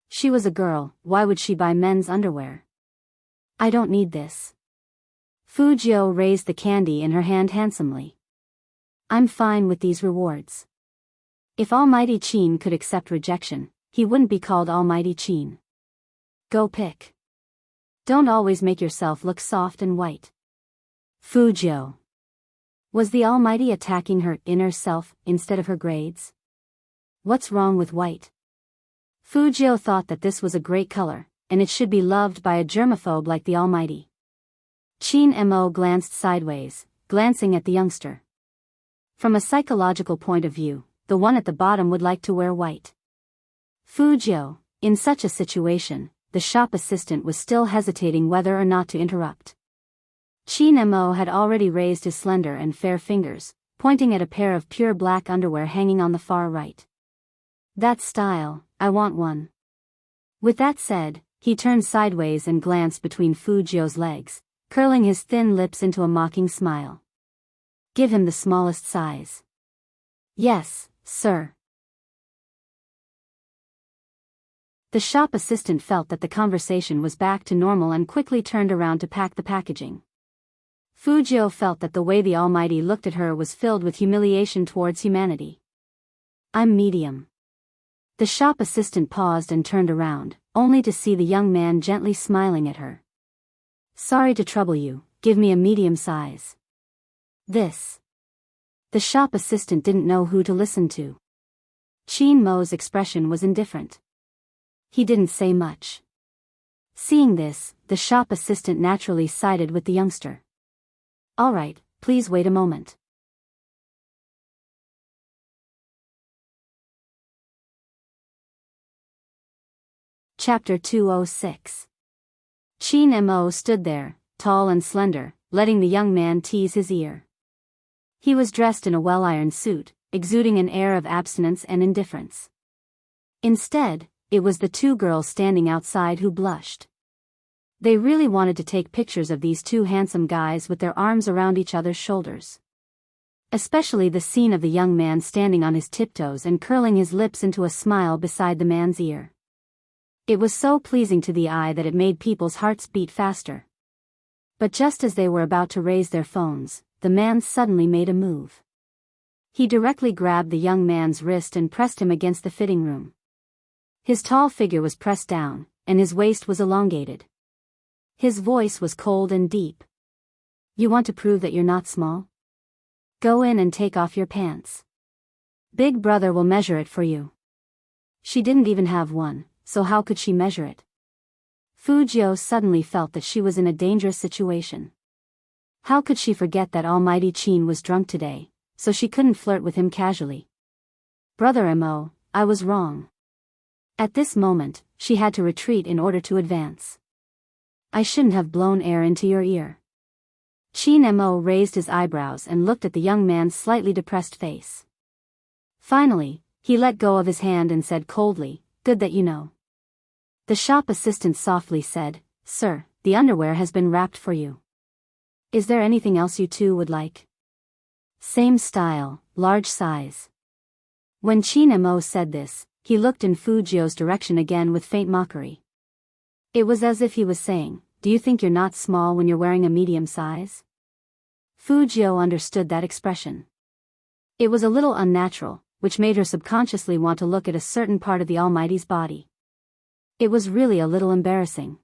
She was a girl, why would she buy men's underwear? I don't need this. Fujio raised the candy in her hand handsomely. I'm fine with these rewards. If Almighty Chin could accept rejection, he wouldn't be called Almighty Chin. Go pick. Don't always make yourself look soft and white. Fujio. Was the Almighty attacking her inner self instead of her grades? What's wrong with white? Fujio thought that this was a great color, and it should be loved by a germaphobe like the Almighty. Chin Mo glanced sideways, glancing at the youngster. From a psychological point of view, the one at the bottom would like to wear white. Fujio, in such a situation, the shop assistant was still hesitating whether or not to interrupt. Chin Mo had already raised his slender and fair fingers, pointing at a pair of pure black underwear hanging on the far right. That style, I want one. With that said, he turned sideways and glanced between Fujio's legs, curling his thin lips into a mocking smile. Give him the smallest size. Yes, sir. The shop assistant felt that the conversation was back to normal and quickly turned around to pack the packaging. Fujio felt that the way the Almighty looked at her was filled with humiliation towards humanity. I'm medium. The shop assistant paused and turned around, only to see the young man gently smiling at her. Sorry to trouble you, give me a medium size. This. The shop assistant didn't know who to listen to. Chin Mo's expression was indifferent. He didn't say much. Seeing this, the shop assistant naturally sided with the youngster. All right, please wait a moment. Chapter 206. Chin Mo stood there, tall and slender, letting the young man tease his ear. He was dressed in a well-ironed suit, exuding an air of abstinence and indifference. Instead, it was the two girls standing outside who blushed. They really wanted to take pictures of these two handsome guys with their arms around each other's shoulders. Especially the scene of the young man standing on his tiptoes and curling his lips into a smile beside the man's ear. It was so pleasing to the eye that it made people's hearts beat faster. But just as they were about to raise their phones, the man suddenly made a move. He directly grabbed the young man's wrist and pressed him against the fitting room. His tall figure was pressed down, and his waist was elongated. His voice was cold and deep. You want to prove that you're not small? Go in and take off your pants. Big brother will measure it for you. She didn't even have one, so how could she measure it? Fujio suddenly felt that she was in a dangerous situation. How could she forget that Almighty Chin was drunk today, so she couldn't flirt with him casually? Brother Mo, I was wrong. At this moment, she had to retreat in order to advance. I shouldn't have blown air into your ear. Chin Mo raised his eyebrows and looked at the young man's slightly depressed face. Finally, he let go of his hand and said coldly, Good that you know. The shop assistant softly said, Sir, the underwear has been wrapped for you. Is there anything else you two would like? Same style, large size. When Chin Mo said this, he looked in Fujio's direction again with faint mockery. It was as if he was saying, Do you think you're not small when you're wearing a medium size? Fujio understood that expression. It was a little unnatural, which made her subconsciously want to look at a certain part of the Almighty's body. It was really a little embarrassing.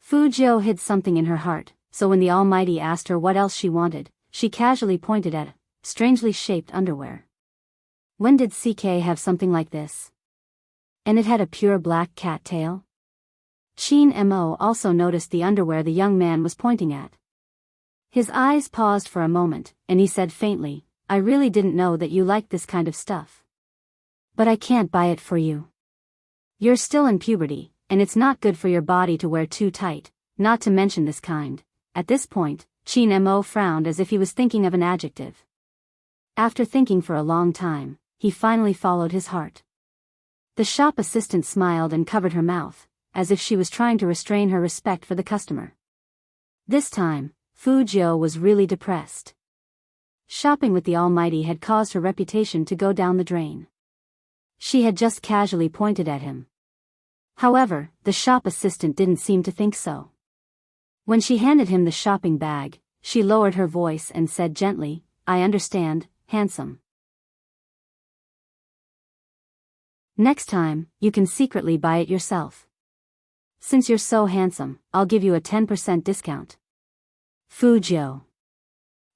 Fujio hid something in her heart, so when the Almighty asked her what else she wanted, she casually pointed at strangely shaped underwear. When did CK have something like this? And it had a pure black cat tail? Chin Mo also noticed the underwear the young man was pointing at. His eyes paused for a moment, and he said faintly, I really didn't know that you liked this kind of stuff. But I can't buy it for you. You're still in puberty, and it's not good for your body to wear too tight, not to mention this kind. At this point, Chin Mo frowned as if he was thinking of an adjective. After thinking for a long time, he finally followed his heart. The shop assistant smiled and covered her mouth, as if she was trying to restrain her respect for the customer. This time, Fujio was really depressed. Shopping with the Almighty had caused her reputation to go down the drain. She had just casually pointed at him. However, the shop assistant didn't seem to think so. When she handed him the shopping bag, she lowered her voice and said gently, I understand, handsome. Next time, you can secretly buy it yourself. Since you're so handsome, I'll give you a 10% discount. Fujio.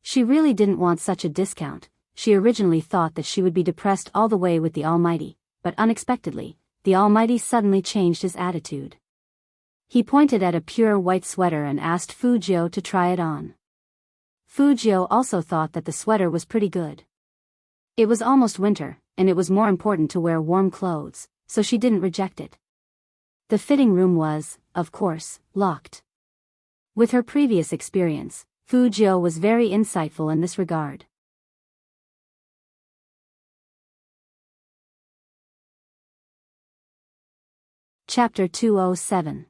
She really didn't want such a discount. She originally thought that she would be depressed all the way with the Almighty, but unexpectedly, the Almighty suddenly changed his attitude. He pointed at a pure white sweater and asked Fujio to try it on. Fujio also thought that the sweater was pretty good. It was almost winter, and it was more important to wear warm clothes, so she didn't reject it. The fitting room was, of course, locked. With her previous experience, Fujio was very insightful in this regard. Chapter 207.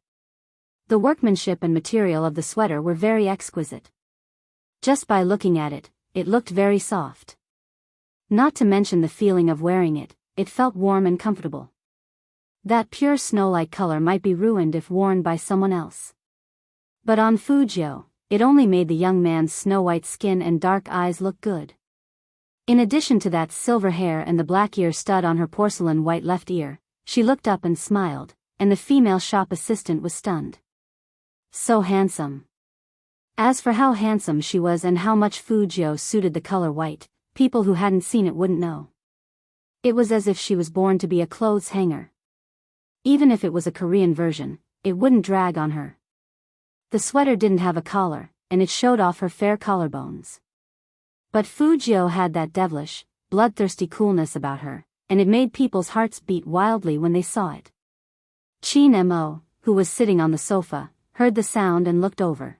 The workmanship and material of the sweater were very exquisite. Just by looking at it, it looked very soft. Not to mention the feeling of wearing it, it felt warm and comfortable. That pure snow-like color might be ruined if worn by someone else. But on Fujio, it only made the young man's snow-white skin and dark eyes look good. In addition to that silver hair and the black ear stud on her porcelain white left ear, she looked up and smiled, and the female shop assistant was stunned. So handsome. As for how handsome she was and how much Fujio suited the color white, people who hadn't seen it wouldn't know. It was as if she was born to be a clothes hanger. Even if it was a Korean version, it wouldn't drag on her. The sweater didn't have a collar, and it showed off her fair collarbones. But Fujio had that devilish, bloodthirsty coolness about her, and it made people's hearts beat wildly when they saw it. Chin Mo, who was sitting on the sofa, heard the sound and looked over.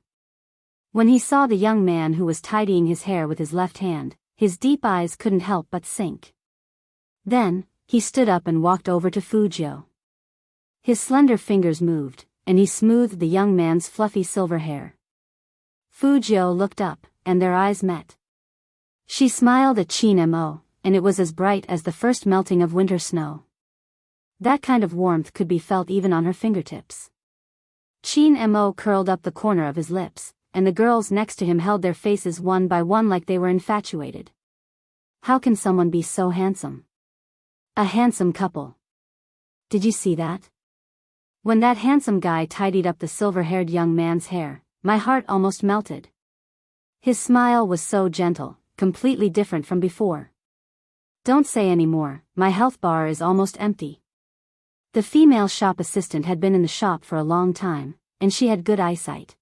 When he saw the young man who was tidying his hair with his left hand, his deep eyes couldn't help but sink. Then, he stood up and walked over to Fujio. His slender fingers moved, and he smoothed the young man's fluffy silver hair. Fujio looked up, and their eyes met. She smiled at Chin Mo, and it was as bright as the first melting of winter snow. That kind of warmth could be felt even on her fingertips. Chin Mo curled up the corner of his lips, and the girls next to him held their faces one by one like they were infatuated. How can someone be so handsome? A handsome couple. Did you see that? When that handsome guy tidied up the silver-haired young man's hair, my heart almost melted. His smile was so gentle, completely different from before. Don't say any more, my health bar is almost empty. The female shop assistant had been in the shop for a long time, and she had good eyesight.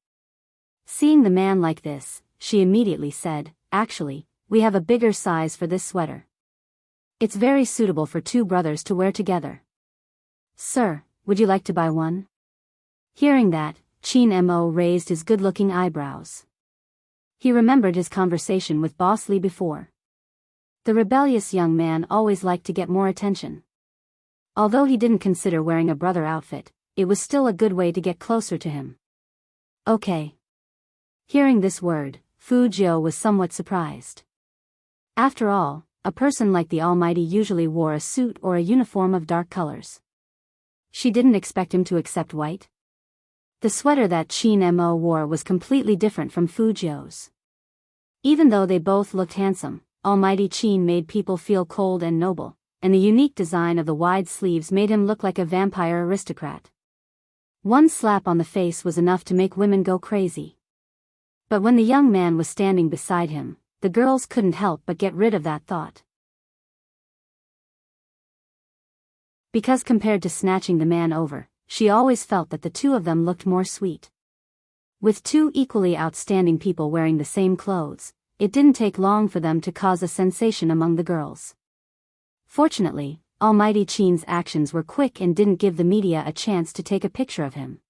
Seeing the man like this, she immediately said, "Actually, we have a bigger size for this sweater. It's very suitable for two brothers to wear together. Sir, would you like to buy one?" Hearing that, Chin Mo raised his good-looking eyebrows. He remembered his conversation with Boss Lee before. The rebellious young man always liked to get more attention. Although he didn't consider wearing a brother outfit, it was still a good way to get closer to him. Okay. Hearing this word, Fujio was somewhat surprised. After all, a person like the Almighty usually wore a suit or a uniform of dark colors. She didn't expect him to accept white. The sweater that Chin Mo wore was completely different from Fujio's. Even though they both looked handsome, Almighty Chin made people feel cold and noble, and the unique design of the wide sleeves made him look like a vampire aristocrat. One slap on the face was enough to make women go crazy. But when the young man was standing beside him, the girls couldn't help but get rid of that thought. Because compared to snatching the man over, she always felt that the two of them looked more sweet. With two equally outstanding people wearing the same clothes, it didn't take long for them to cause a sensation among the girls. Fortunately, Almighty Chin's actions were quick and didn't give the media a chance to take a picture of him.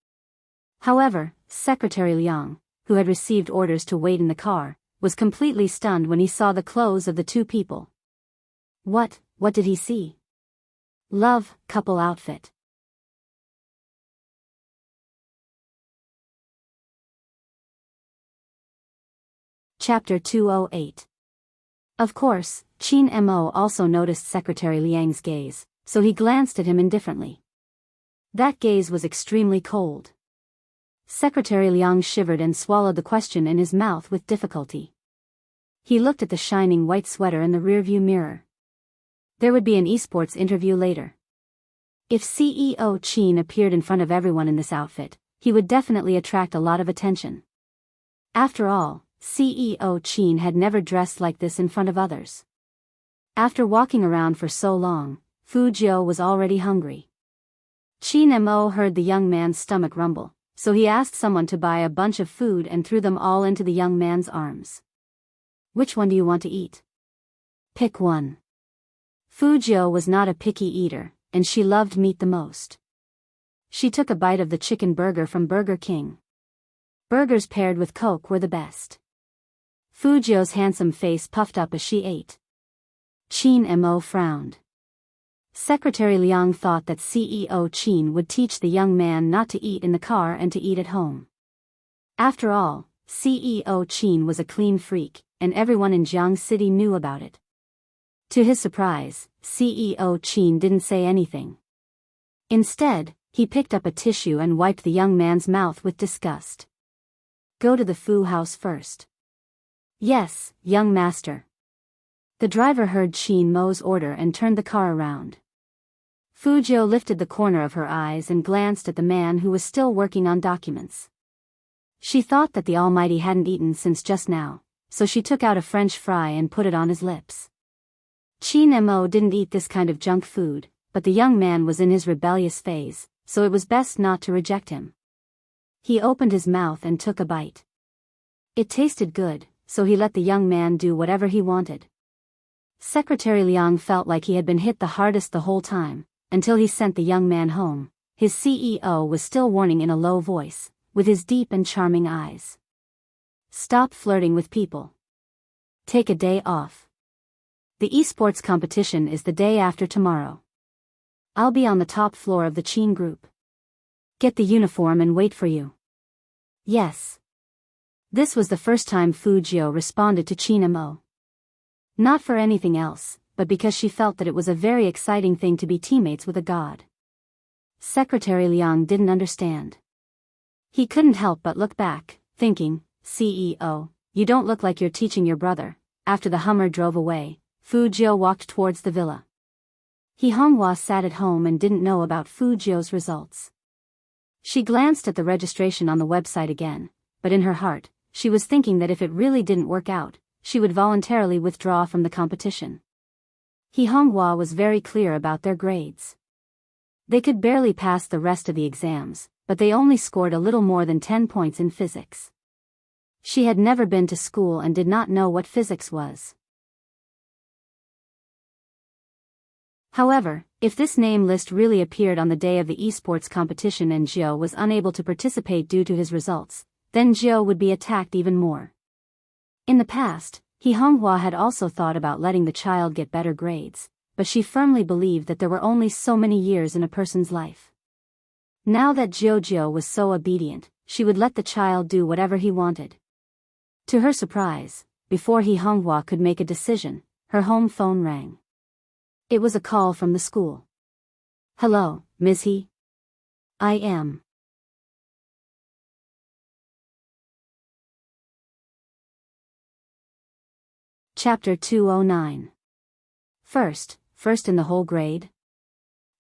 However, Secretary Liang, who had received orders to wait in the car, was completely stunned when he saw the clothes of the two people. What did he see? Love, couple outfit. Chapter 208. Of course, Chin Mo also noticed Secretary Liang's gaze, so he glanced at him indifferently. That gaze was extremely cold. Secretary Liang shivered and swallowed the question in his mouth with difficulty. He looked at the shining white sweater in the rearview mirror. There would be an esports interview later. If CEO Chin appeared in front of everyone in this outfit, he would definitely attract a lot of attention. After all, CEO Chin had never dressed like this in front of others. After walking around for so long, Fujio was already hungry. Chin Mo heard the young man's stomach rumble, so he asked someone to buy a bunch of food and threw them all into the young man's arms. Which one do you want to eat? Pick one. Fujio was not a picky eater, and she loved meat the most. She took a bite of the chicken burger from Burger King. Burgers paired with Coke were the best. Fujio's handsome face puffed up as she ate. Chin Mo frowned. Secretary Liang thought that CEO Chin would teach the young man not to eat in the car and to eat at home. After all, CEO Chin was a clean freak, and everyone in Jiang City knew about it. To his surprise, CEO Chin didn't say anything. Instead, he picked up a tissue and wiped the young man's mouth with disgust. Go to the Fu house first. Yes, young master. The driver heard Qin Mo's order and turned the car around. Fu Jiu lifted the corner of her eyes and glanced at the man who was still working on documents. She thought that the Almighty hadn't eaten since just now, so she took out a French fry and put it on his lips. Qin Mo didn't eat this kind of junk food, but the young man was in his rebellious phase, so it was best not to reject him. He opened his mouth and took a bite. It tasted good, so he let the young man do whatever he wanted. Secretary Liang felt like he had been hit the hardest the whole time, until he sent the young man home. His CEO was still warning in a low voice, with his deep and charming eyes. Stop flirting with people. Take a day off. The esports competition is the day after tomorrow. I'll be on the top floor of the Qin group. Get the uniform and wait for you. Yes. This was the first time Fu Jiu responded to Qin Mo. Not for anything else, but because she felt that it was a very exciting thing to be teammates with a god. Secretary Liang didn't understand. He couldn't help but look back, thinking, CEO, you don't look like you're teaching your brother. After the Hummer drove away, Fu Jiu walked towards the villa. He Honghua sat at home and didn't know about Fu Jiu's results. She glanced at the registration on the website again, but in her heart, she was thinking that if it really didn't work out, she would voluntarily withdraw from the competition. He Honghua was very clear about their grades. They could barely pass the rest of the exams, but they only scored a little more than 10 points in physics. She had never been to school and did not know what physics was. However, if this name list really appeared on the day of the esports competition and Jiu was unable to participate due to his results, then Jiu would be attacked even more. In the past, He Honghua had also thought about letting the child get better grades, but she firmly believed that there were only so many years in a person's life. Now that Jiu was so obedient, she would let the child do whatever he wanted. To her surprise, before He Honghua could make a decision, her home phone rang. It was a call from the school. Hello, Ms. He? I am. Chapter 209. First in the whole grade?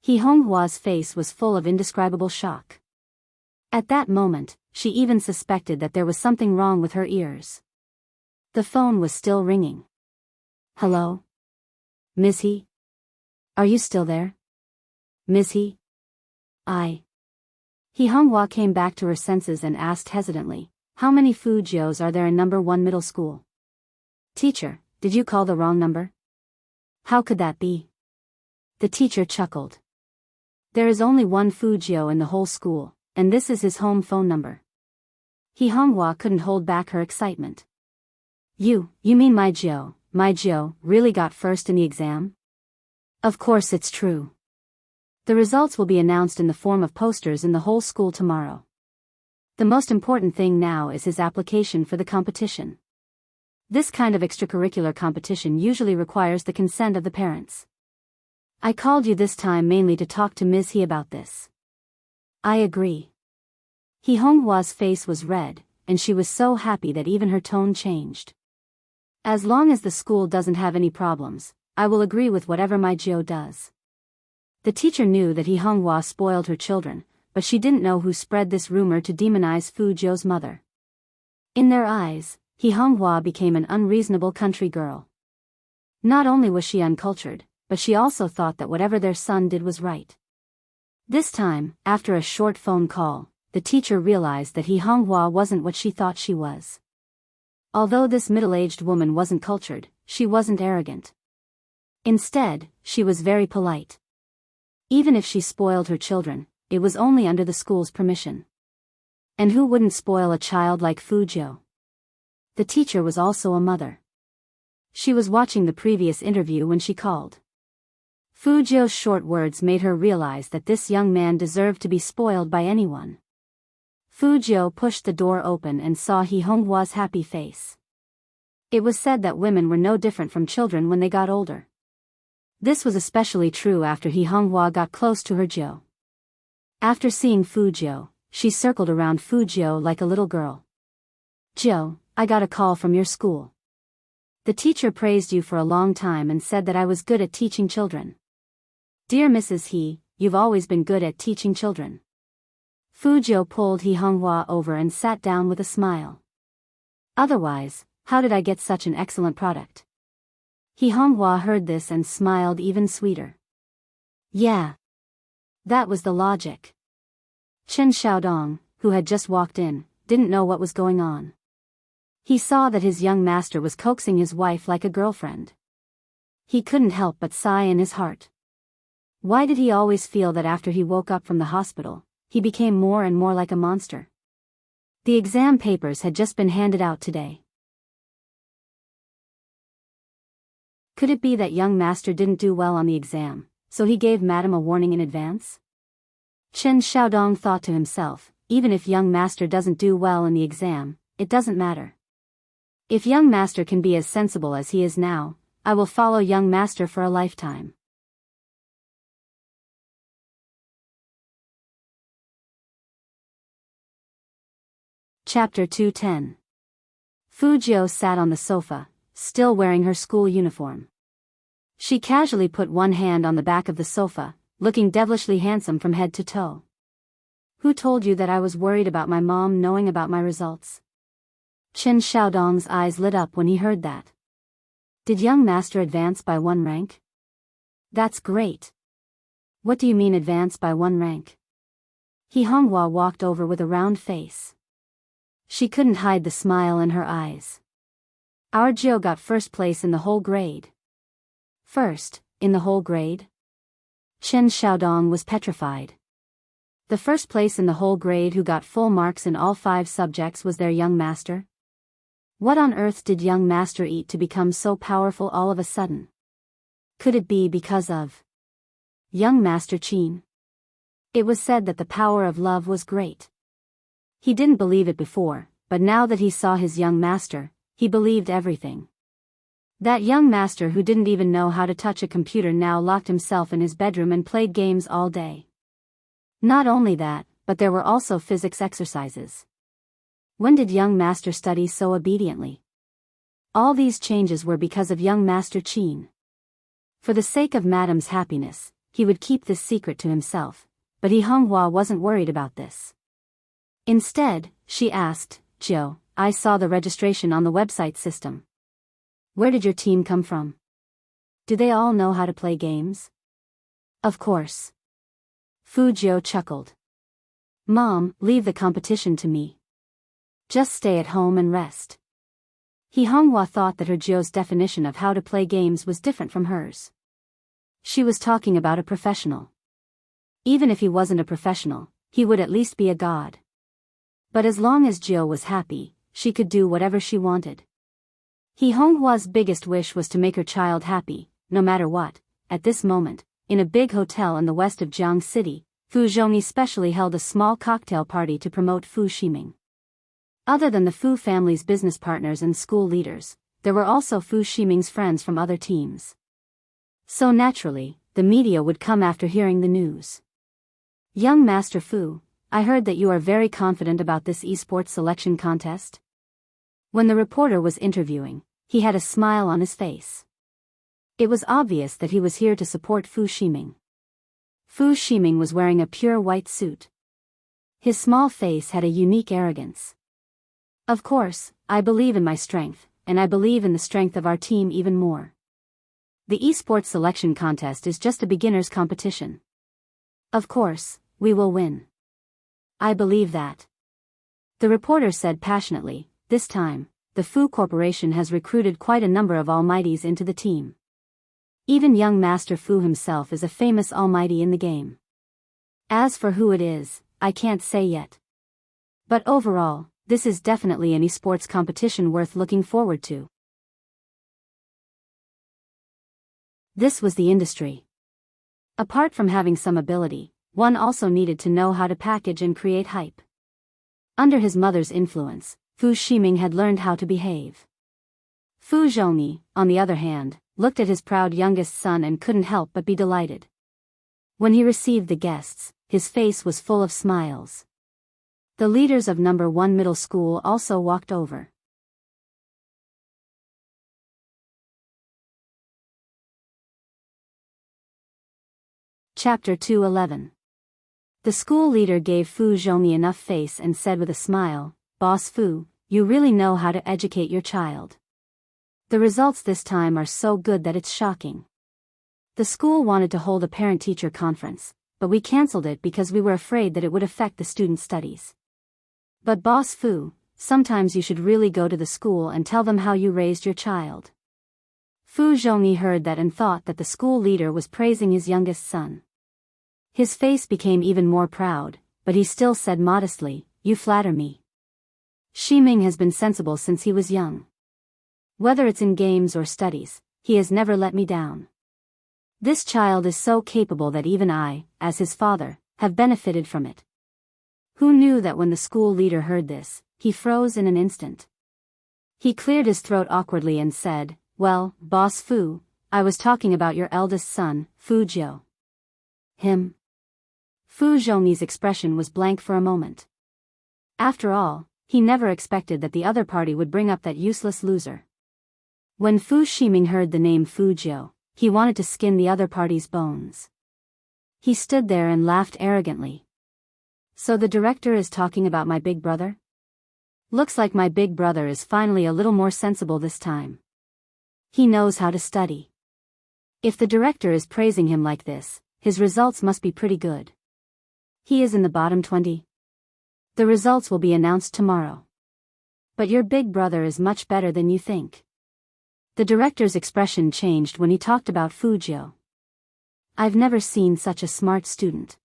He Honghua's face was full of indescribable shock. At that moment, she even suspected that there was something wrong with her ears. The phone was still ringing. Hello? Ms. He? Are you still there? Ms. He? He Honghua came back to her senses and asked hesitantly, how many Fu Jius are there in number 1 middle school? Teacher, did you call the wrong number? How could that be? The teacher chuckled. There is only one Fu Jiu in the whole school, and this is his home phone number. He Honghua couldn't hold back her excitement. You mean my Jiu really got first in the exam? Of course it's true. The results will be announced in the form of posters in the whole school tomorrow. The most important thing now is his application for the competition. This kind of extracurricular competition usually requires the consent of the parents. I called you this time mainly to talk to Ms. He about this. I agree. He Honghua's face was red, and she was so happy that even her tone changed. As long as the school doesn't have any problems, I will agree with whatever my Jiu does. The teacher knew that He Honghua spoiled her children, but she didn't know who spread this rumor to demonize Fu Jiu's mother. In their eyes, He Honghua became an unreasonable country girl. Not only was she uncultured, but she also thought that whatever their son did was right. This time, after a short phone call, the teacher realized that He Honghua wasn't what she thought she was. Although this middle-aged woman wasn't cultured, she wasn't arrogant. Instead, she was very polite. Even if she spoiled her children, it was only under the school's permission. And who wouldn't spoil a child like Fu Jiu? The teacher was also a mother. She was watching the previous interview when she called. Fu Jiu's short words made her realize that this young man deserved to be spoiled by anyone. Fu Jiu pushed the door open and saw He Honghua's happy face. It was said that women were no different from children when they got older. This was especially true after He Honghua got close to her Jiu. After seeing Fu Jiu, she circled around Fu Jiu like a little girl. Joe, I got a call from your school. The teacher praised you for a long time and said that I was good at teaching children. Dear Mrs. He, you've always been good at teaching children. Fuzhou pulled He Honghua over and sat down with a smile. Otherwise, how did I get such an excellent product? He Honghua heard this and smiled even sweeter. Yeah. That was the logic. Chen Xiaodong, who had just walked in, didn't know what was going on. He saw that his young master was coaxing his wife like a girlfriend. He couldn't help but sigh in his heart. Why did he always feel that after he woke up from the hospital, he became more and more like a monster? The exam papers had just been handed out today. Could it be that young master didn't do well on the exam, so he gave madam a warning in advance? Chen Xiaodong thought to himself, even if young master doesn't do well in the exam, it doesn't matter. If young master can be as sensible as he is now, I will follow young master for a lifetime. Chapter 210. Fuzhou sat on the sofa, still wearing her school uniform. She casually put one hand on the back of the sofa, looking devilishly handsome from head to toe. Who told you that I was worried about my mom knowing about my results? Chen Xiaodong's eyes lit up when he heard that. Did young master advance by 1 rank? That's great. What do you mean advance by 1 rank? He Honghua walked over with a round face. She couldn't hide the smile in her eyes. Our Joe got first place in the whole grade. First, in the whole grade? Chen Xiaodong was petrified. The first place in the whole grade who got full marks in all 5 subjects was their young master? What on earth did young master eat to become so powerful all of a sudden? Could it be because of young master Qin? It was said that the power of love was great. He didn't believe it before, but now that he saw his young master, he believed everything. That young master who didn't even know how to touch a computer now locked himself in his bedroom and played games all day. Not only that, but there were also physics exercises. When did young master study so obediently? All these changes were because of young master Qin. For the sake of madam's happiness, he would keep this secret to himself, but He Honghua wasn't worried about this. Instead, she asked, Joe, I saw the registration on the website system. Where did your team come from? Do they all know how to play games? Of course. Fuzhou chuckled. Mom, leave the competition to me. Just stay at home and rest. He Honghua thought that her Joe's definition of how to play games was different from hers. She was talking about a professional. Even if he wasn't a professional, he would at least be a god. But as long as Joe was happy, she could do whatever she wanted. He Honghua's biggest wish was to make her child happy, no matter what. At this moment, in a big hotel in the west of Jiang City, Fu Zhongyi specially held a small cocktail party to promote Fu Ximing. Other than the Fu family's business partners and school leaders, there were also Fu Ximing's friends from other teams. So naturally, the media would come after hearing the news. Young Master Fu, I heard that you are very confident about this esports selection contest. When the reporter was interviewing, he had a smile on his face. It was obvious that he was here to support Fu Ximing. Fu Ximing was wearing a pure white suit. His small face had a unique arrogance. Of course, I believe in my strength, and I believe in the strength of our team even more. The esports selection contest is just a beginner's competition. Of course, we will win. I believe that. The reporter said passionately, this time, the Fu Corporation has recruited quite a number of almighties into the team. Even young Master Fu himself is a famous almighty in the game. As for who it is, I can't say yet. But overall, this is definitely an esports competition worth looking forward to. This was the industry. Apart from having some ability, one also needed to know how to package and create hype. Under his mother's influence, Fu Ximing had learned how to behave. Fu Zhongyi, on the other hand, looked at his proud youngest son and couldn't help but be delighted. When he received the guests, his face was full of smiles. The leaders of number 1 middle school also walked over. Chapter 2:11. The school leader gave Fu Zhongyi enough face and said with a smile, "Boss Fu, you really know how to educate your child. The results this time are so good that it's shocking. The school wanted to hold a parent-teacher conference, but we cancelled it because we were afraid that it would affect the students' studies. But Boss Fu, sometimes you should really go to the school and tell them how you raised your child." Fu Zhongyi heard that and thought that the school leader was praising his youngest son. His face became even more proud, but he still said modestly, "You flatter me. Ximing has been sensible since he was young. Whether it's in games or studies, he has never let me down. This child is so capable that even I, as his father, have benefited from it." Who knew that when the school leader heard this, he froze in an instant. He cleared his throat awkwardly and said, "Well, Boss Fu, I was talking about your eldest son, Fu Jiu." "Him?" Fu Zhongyi's expression was blank for a moment. After all, he never expected that the other party would bring up that useless loser. When Fu Ximing heard the name Fu Jiu, he wanted to skin the other party's bones. He stood there and laughed arrogantly. "So the director is talking about my big brother? Looks like my big brother is finally a little more sensible this time. He knows how to study. If the director is praising him like this, his results must be pretty good. He is in the bottom 20. The results will be announced tomorrow. But your big brother is much better than you think." The director's expression changed when he talked about Fu Jiu. "I've never seen such a smart student.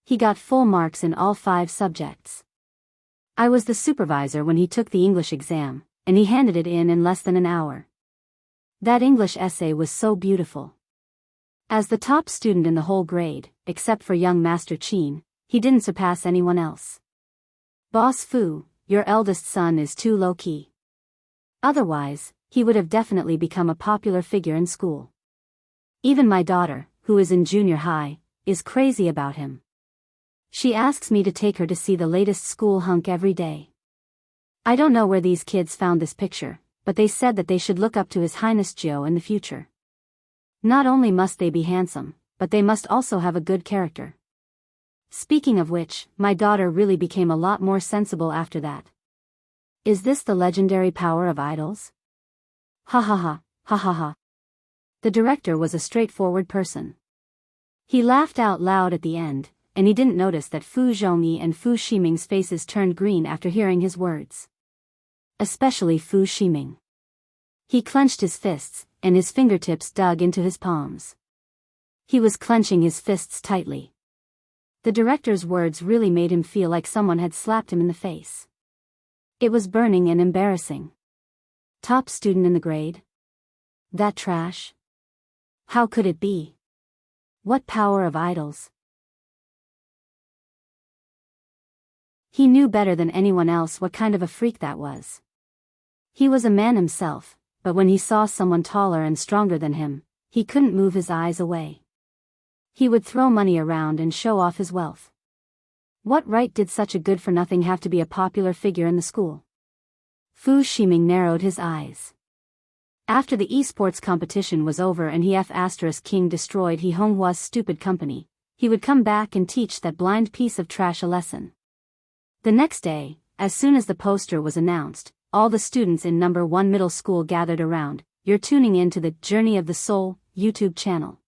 He got full marks in all 5 subjects. I was the supervisor when he took the English exam, and he handed it in less than an hour. That English essay was so beautiful. As the top student in the whole grade, except for young Master Qin, he didn't surpass anyone else. Boss Fu, your eldest son is too low-key. Otherwise, he would have definitely become a popular figure in school. Even my daughter, who is in junior high, is crazy about him. She asks me to take her to see the latest school hunk every day. I don't know where these kids found this picture, but they said that they should look up to His Highness Jiu in the future. Not only must they be handsome, but they must also have a good character. Speaking of which, my daughter really became a lot more sensible after that. Is this the legendary power of idols? Ha ha ha, ha ha ha." The director was a straightforward person. He laughed out loud at the end, and he didn't notice that Fu Zhongyi and Fu Ximing's faces turned green after hearing his words. Especially Fu Ximing. He clenched his fists, and his fingertips dug into his palms. He was clenching his fists tightly. The director's words really made him feel like someone had slapped him in the face. It was burning and embarrassing. Top student in the grade? That trash? How could it be? What power of idols? He knew better than anyone else what kind of a freak that was. He was a man himself, but when he saw someone taller and stronger than him, he couldn't move his eyes away. He would throw money around and show off his wealth. What right did such a good-for-nothing have to be a popular figure in the school? Fu Ximing narrowed his eyes. After the esports competition was over and King destroyed He Honghua's stupid company, he would come back and teach that blind piece of trash a lesson. The next day, as soon as the poster was announced, all the students in number 1 middle school gathered around. You're tuning in to the Journey of the Soul YouTube channel.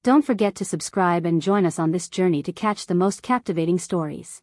Don't forget to subscribe and join us on this journey to catch the most captivating stories.